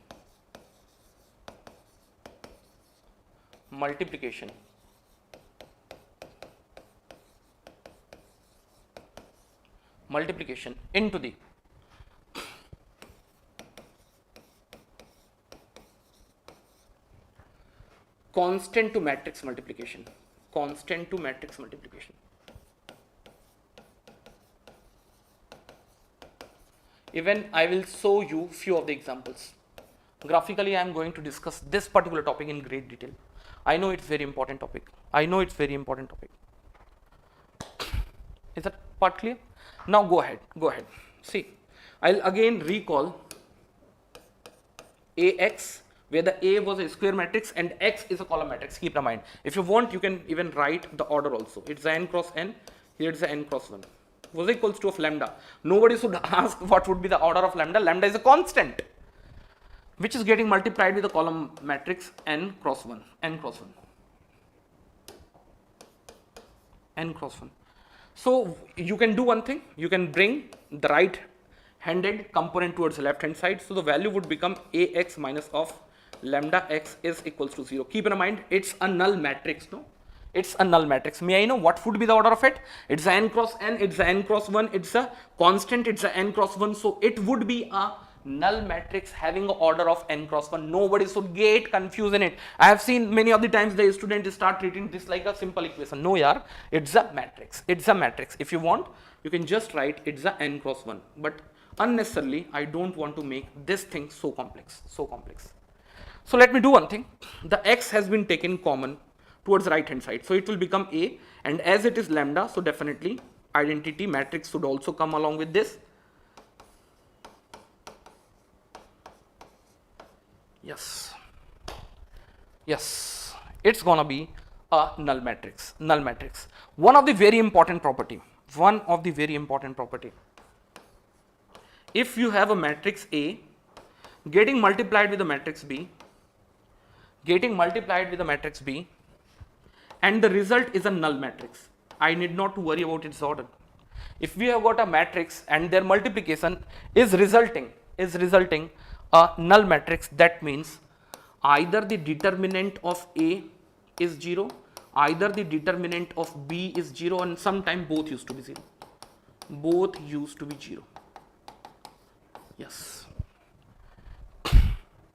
Multiplication into the constant to matrix multiplication. Even I will show you few of the examples. Graphically, I am going to discuss this particular topic in great detail. I know it's very important topic. Is that part clear? Now go ahead. See, I'll again recall AX, where the A was a square matrix and X is a column matrix. Keep in mind. If you want, you can even write the order also. It's the n cross n. Here it's the n cross 1. Was equals to of lambda. Nobody should ask what would be the order of lambda. Lambda is a constant which is getting multiplied with the column matrix n cross 1. So you can do one thing. You can bring the right handed component towards the left hand side. So the value would become Ax minus of lambda x is equals to 0. Keep in mind, it's a null matrix. No, it's a null matrix. May I know what would be the order of it? It's a n cross n, it's a n cross 1, it's a constant, it's a n cross 1. So it would be a null matrix having an order of n cross 1. Nobody should get confused in it. I have seen many of the times the students start treating this like a simple equation. No, yaar, it's a matrix. If you want, you can just write it's a n cross 1. But unnecessarily, I don't want to make this thing so complex. So let me do one thing. The x has been taken common towards the right hand side. So it will become A, and as it is lambda, so definitely identity matrix should also come along with this. Yes, it's gonna be a null matrix. One of the very important property. If you have a matrix A getting multiplied with the matrix B, and the result is a null matrix, I need not to worry about its order. If we have got a matrix and their multiplication is resulting a null matrix, that means either the determinant of A is 0, either the determinant of B is 0, and sometime both used to be 0. Yes.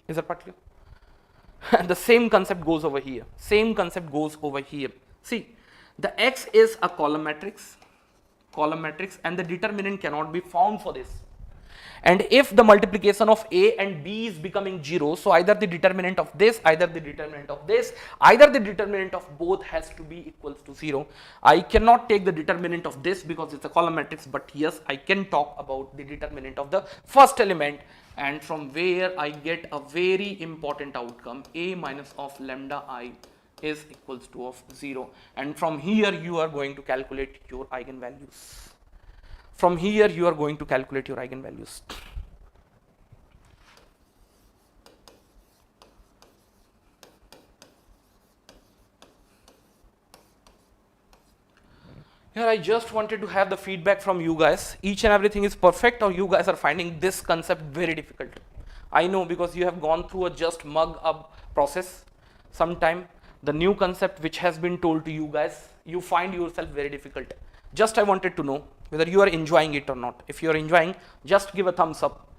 Is that part clear? The same concept goes over here. See, the X is a column matrix, and the determinant cannot be found for this. And if the multiplication of A and B is becoming 0, so either the determinant of this, either the determinant of this, either the determinant of both has to be equals to 0. I cannot take the determinant of this because it's a column matrix, but yes, I can talk about the determinant of the first element, and from where I get a very important outcome, A minus of lambda I is equals to of 0. And from here you are going to calculate your eigenvalues. Here I just wanted to have the feedback from you guys. Each and everything is perfect, or you guys are finding this concept very difficult? I know, because you have gone through a just mug up process. Sometime the new concept which has been told to you guys, you find yourself very difficult. Just I wanted to know whether you are enjoying it or not. If you are enjoying, just give a thumbs up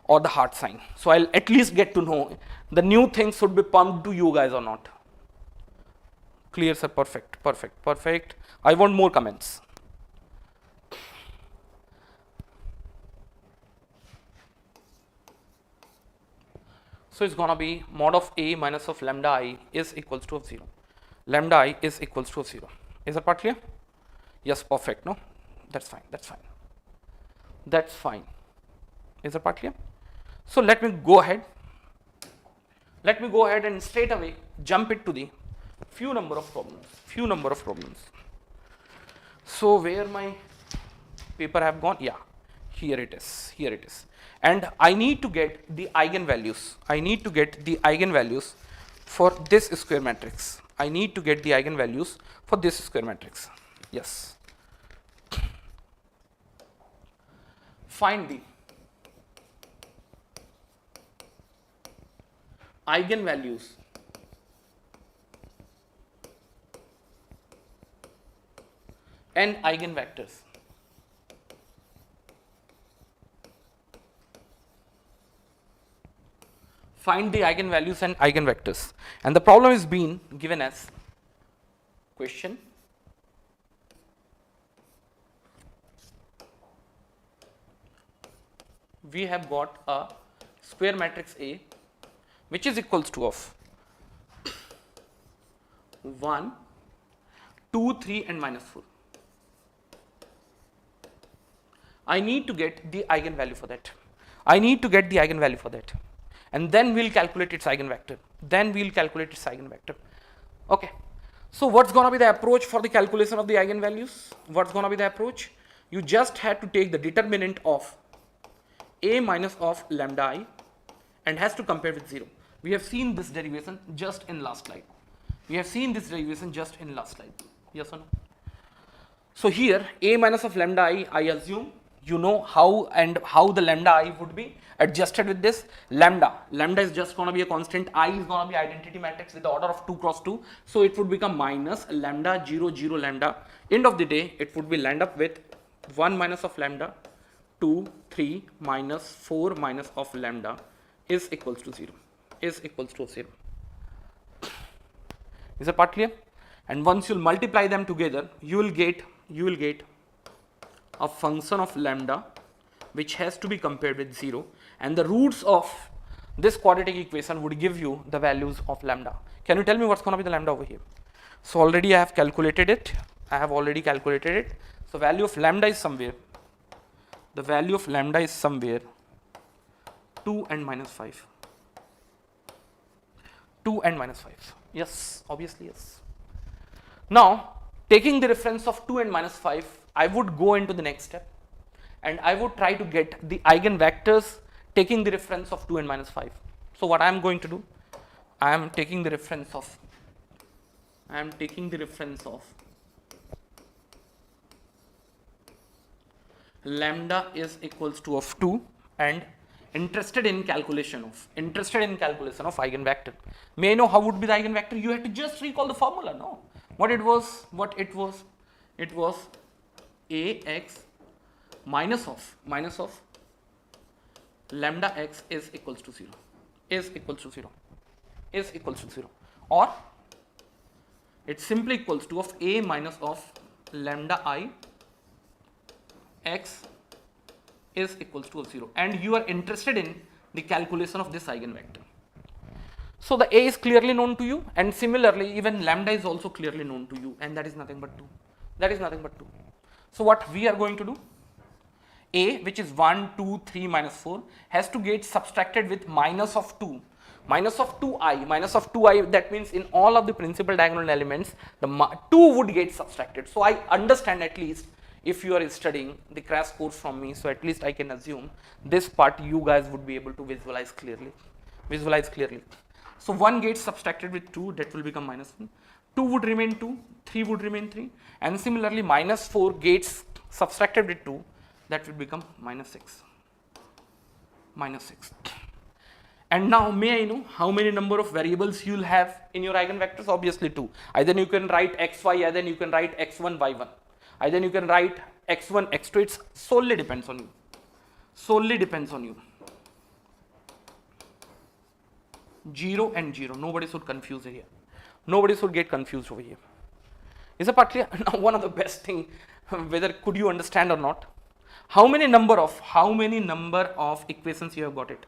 or the heart sign. So I'll at least get to know the new things should be pumped to you guys or not. Clear, sir? Perfect, perfect, perfect. I want more comments. So it's gonna be mod of a minus of lambda I is equals to of 0. Lambda I is equals to of 0. Is that part clear? Yes, perfect. No, that's fine. That's fine. That's fine. Is that part clear? So let me go ahead. Let me go ahead and straight away jump it to the few number of problems. Few number of problems. So where my paper have gone? Yeah, here it is. Here it is. And I need to get the eigenvalues. I need to get the eigenvalues for this square matrix. I need to get the eigenvalues for this square matrix. Yes. Find the eigenvalues and eigenvectors find the eigenvalues and eigenvectors, and the problem is being given as question we have got a square matrix A which is equals to of 1, 2, 3 and minus 4. I need to get the eigenvalue for that. I need to get the eigenvalue for that. And then we'll calculate its eigenvector. Then we'll calculate its eigenvector. Okay. So what's going to be the approach for the calculation of the eigenvalues? What's going to be the approach? You just had to take the determinant of a minus of lambda I and has to compare with 0. We have seen this derivation just in last slide. We have seen this derivation just in last slide. Yes or no? So here a minus of lambda I assume you know how the lambda I would be adjusted with this. Lambda is just going to be a constant. I is going to be identity matrix with the order of 2 cross 2. So it would become minus lambda 0 0 lambda. End of the day it would be land up with 1 minus of lambda 2 3 minus 4 minus of lambda is equals to 0. Is equals to 0. Is the part clear? And once you multiply them together, you will get a function of lambda which has to be compared with 0, and the roots of this quadratic equation would give you the values of lambda. Can you tell me what's going to be the lambda over here? So already I have calculated it. So value of lambda is somewhere. The value of lambda is somewhere 2 and minus 5. 2 and minus 5. Yes, obviously yes. Now taking the reference of 2 and minus 5, I would go into the next step and I would try to get the eigenvectors taking the reference of 2 and minus 5. So what I am going to do, I am taking the reference of lambda is equals to of 2 and interested in calculation of eigenvector. May I know how would be the eigenvector? You have to just recall the formula. No, what it was ax minus of lambda x is equals to 0, or it simply equals to of a minus of lambda I x is equals to 0, and you are interested in the calculation of this eigenvector. So the a is clearly known to you, and similarly even lambda is also clearly known to you, and that is nothing but 2. So what we are going to do, a which is 1 2 3 minus 4 has to get subtracted with minus of 2 2i, that means in all of the principal diagonal elements the 2 would get subtracted. So I understand, at least if you are studying the crash course from me, so at least I can assume this part you guys would be able to visualize clearly. So 1 gets subtracted with 2, that will become minus 1. 2 would remain 2, 3 would remain 3, and similarly minus 4 gets subtracted with 2, that will become minus 6. Minus 6. And now may I know how many number of variables you will have in your eigenvectors? Obviously 2. Either you can write xy, either you can write x1, y1. Either you can write x1, x2, it solely depends on you. Solely depends on you. 0 and 0, nobody should confuse here. Nobody should get confused over here. Is a partly now one of the best thing, whether could you understand or not. How many number of equations you have got it?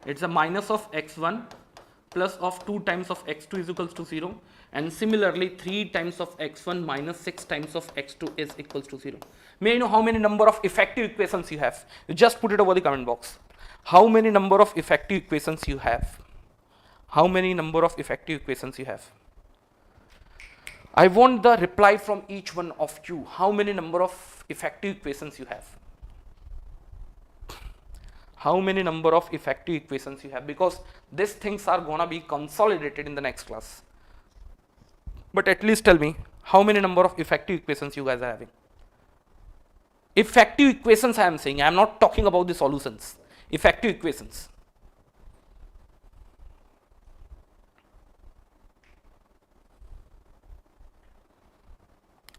It's a minus of x1 plus of 2 times of x2 is equals to 0, and similarly 3 times of x1 minus 6 times of x2 is equals to 0. May I know how many number of effective equations you have? You just put it over the comment box. How many number of effective equations you have? How many number of effective equations you have? I want the reply from each one of you. How many number of effective equations you have? How many number of effective equations you have? Because these things are gonna be consolidated in the next class. But at least tell me how many number of effective equations you guys are having. Effective equations I am saying, I am not talking about the solutions. Effective equations.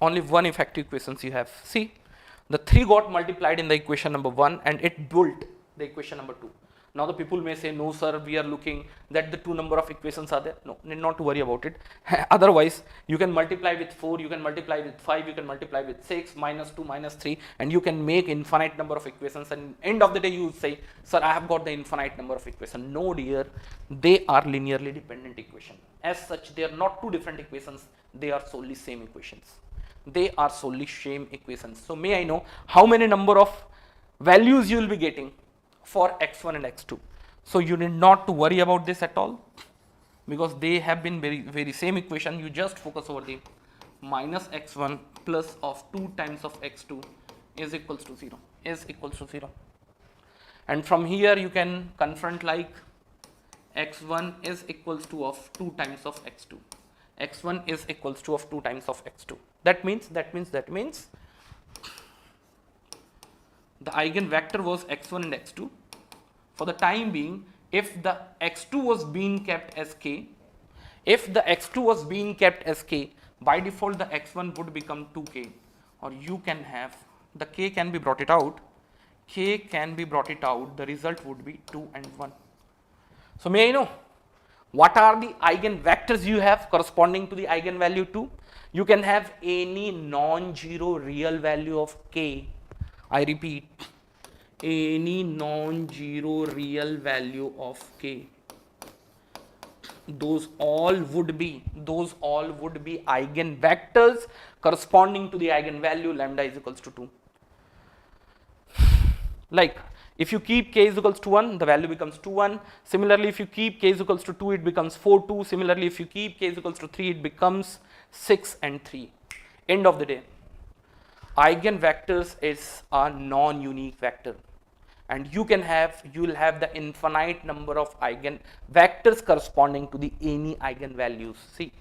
Only one effective equations you have. See, the 3 got multiplied in the equation number 1 and it built the equation number 2. Now the people may say, no sir, we are looking that the 2 number of equations are there. No, need not to worry about it. Otherwise, you can multiply with 4, you can multiply with 5, you can multiply with 6, minus 2, minus 3, and you can make infinite number of equations, and end of the day you will say, sir, I have got the infinite number of equations. No dear, they are linearly dependent equation. As such, they are not 2 different equations, they are solely same equations. They are solely same equations. So may I know how many number of values you will be getting for x1 and x2? So you need not to worry about this at all, because they have been very same equation. You just focus over the minus x1 plus of 2 times of x2 is equals to 0, is equals to 0. And from here you can confront like x1 is equals to of 2 times of x2. x1 is equals to of 2 times of x2. That means the eigenvector was x1 and x2. For the time being, if the x2 was being kept as k, by default the x1 would become 2k, or you can have the k can be brought it out, the result would be 2 and 1. So may I know what are the eigenvectors you have corresponding to the eigenvalue 2? You can have any non-zero real value of k. I repeat, any non-zero real value of k. Those all would be eigenvectors corresponding to the eigenvalue lambda is equals to 2. Like, if you keep k is equals to 1, the value becomes 2, 1. Similarly, if you keep k is equals to 2, it becomes 4, 2. Similarly, if you keep k is equals to 3, it becomes 6 and 3. End of the day, eigenvectors is a non-unique vector, and you will have the infinite number of eigenvectors corresponding to the any eigenvalues. See,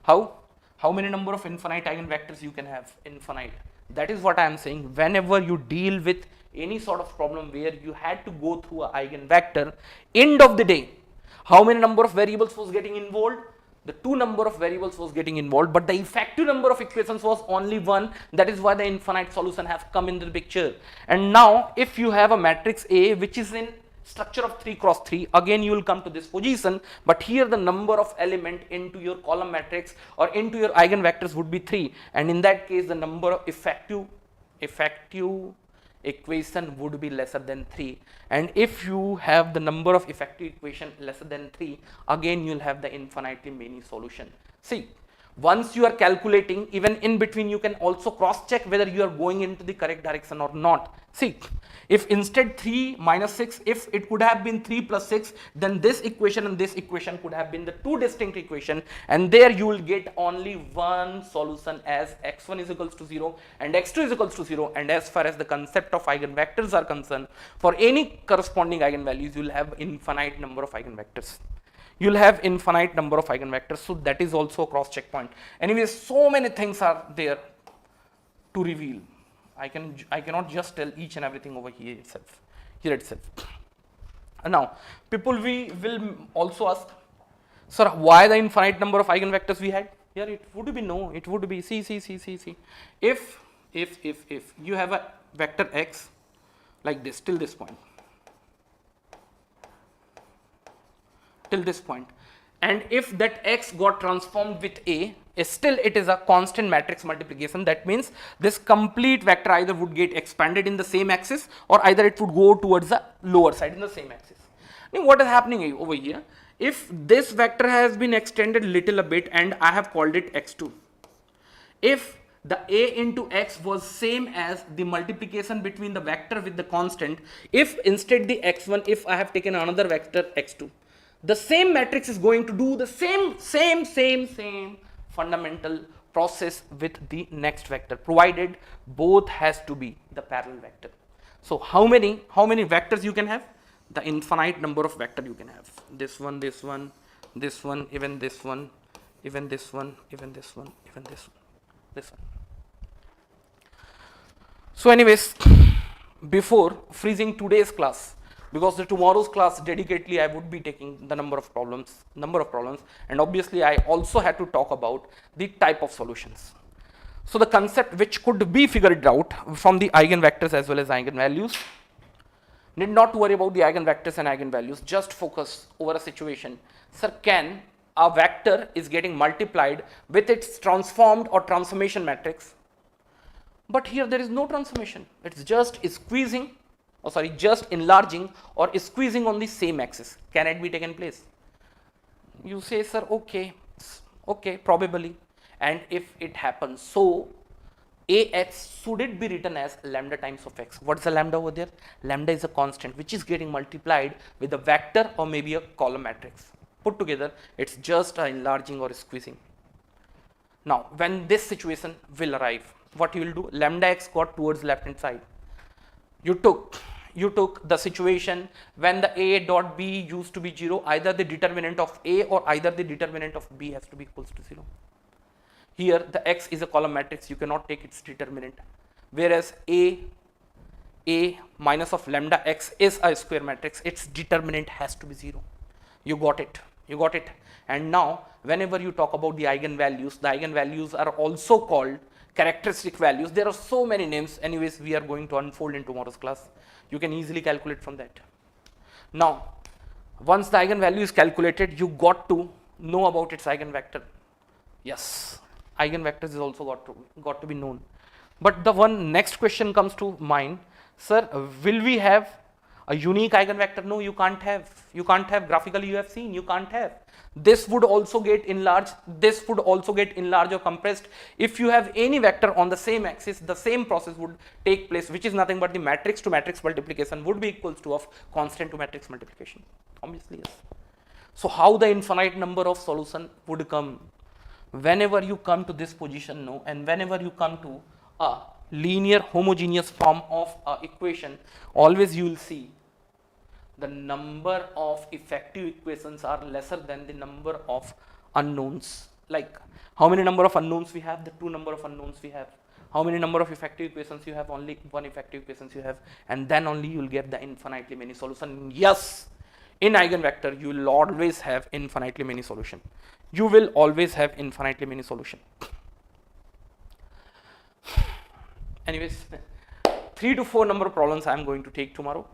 how many number of infinite eigenvectors you can have? Infinite. That is what I am saying. Whenever you deal with any sort of problem where you had to go through a eigenvector, end of the day, how many number of variables was getting involved? The 2 number of variables was getting involved, but the effective number of equations was only 1. That is why the infinite solution have come into the picture. And now, if you have a matrix A which is in structure of 3 cross 3, again you will come to this position, but here the number of element into your column matrix or into your eigenvectors would be 3, and in that case the number of effective equation would be lesser than 3. And if you have the number of effective equation lesser than 3, again you will have the infinitely many solution. See, once you are calculating, even in between you can also cross check whether you are going into the correct direction or not. See, if instead 3 minus 6, if it could have been 3 plus 6, then this equation and this equation could have been the 2 distinct equation, and there you will get only one solution as x1 is equals to 0 and x2 is equals to 0. And as far as the concept of eigenvectors are concerned, for any corresponding eigenvalues you will have infinite number of eigenvectors. you'll have infinite number of eigenvectors, so that is also a cross checkpoint. Anyways, so many things are there to reveal. I cannot just tell each and everything over here itself. Now, people will also ask, sir, why the infinite number of eigenvectors we had? Here it would be no, it would be see. If you have a vector x like this till this point, and if that x got transformed with A, still it is a constant matrix multiplication. That means this complete vector either would get expanded in the same axis, or either it would go towards the lower side in the same axis. Now what is happening over here? If this vector has been extended little a bit and I have called it x2, if the A into x was same as the multiplication between the vector with the constant, if instead the x1, if I have taken another vector x2, the same matrix is going to do the same fundamental process with the next vector, provided both has to be the parallel vector. So how many vectors you can have? The infinite number of vector you can have. This one, even this one, even this one, even this one. So anyways, before freezing today's class, because the tomorrow's class dedicatedly I would be taking the number of problems, and obviously I also had to talk about the type of solutions. So the concept which could be figured out from the eigenvectors as well as eigenvalues. Need not worry about the eigenvectors and eigenvalues, just focus over a situation. Sir, can a vector is getting multiplied with its transformed or transformation matrix? But here there is no transformation, it's just squeezing, just enlarging or squeezing on the same axis. Can it be taken place? You say, sir, okay, probably. And if it happens, so Ax, should it be written as lambda times of x? What is the lambda over there? Lambda is a constant which is getting multiplied with a vector or maybe a column matrix. Put together, it's just enlarging or squeezing. Now, when this situation will arrive, what you will do? Lambda x got towards left hand side. You took the situation when the A dot B used to be 0, either the determinant of A or either the determinant of B has to be equals to 0. Here the x is a column matrix, you cannot take its determinant, whereas A minus of lambda x is a square matrix, its determinant has to be 0. You got it. And now whenever you talk about the eigenvalues are also called characteristic values. There are so many names, anyways we are going to unfold in tomorrow's class. You can easily calculate from that. Now once the eigenvalue is calculated, you got to know about its eigenvector. Yes, eigenvectors is also got to be known. But the one next question comes to mind, sir, will we have a unique eigenvector? No, you can't have. Graphically you have seen, you can't have. This would also get enlarged, or compressed. If you have any vector on the same axis, the same process would take place, which is nothing but the matrix to matrix multiplication would be equals to of constant to matrix multiplication. Obviously, yes. So how the infinite number of solution would come? Whenever you come to this position, no, and whenever you come to a linear homogeneous form of equation, always you will see the number of effective equations are lesser than the number of unknowns. Like how many number of unknowns we have? The 2 number of unknowns we have. How many number of effective equations you have? Only 1 effective equations you have, and then only you will get the infinitely many solution. Yes, in eigenvector you will always have infinitely many solution. Anyways, 3 to 4 number of problems I am going to take tomorrow,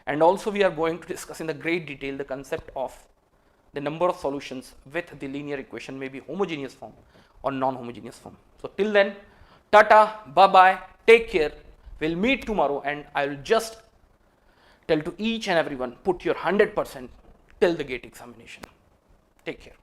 and also we are going to discuss in the great detail the concept of the number of solutions with the linear equation, maybe homogeneous form or non-homogeneous form. So till then, tata, bye bye, take care. We'll meet tomorrow, and I will just tell to each and everyone, put your 100% till the gate examination. Take care.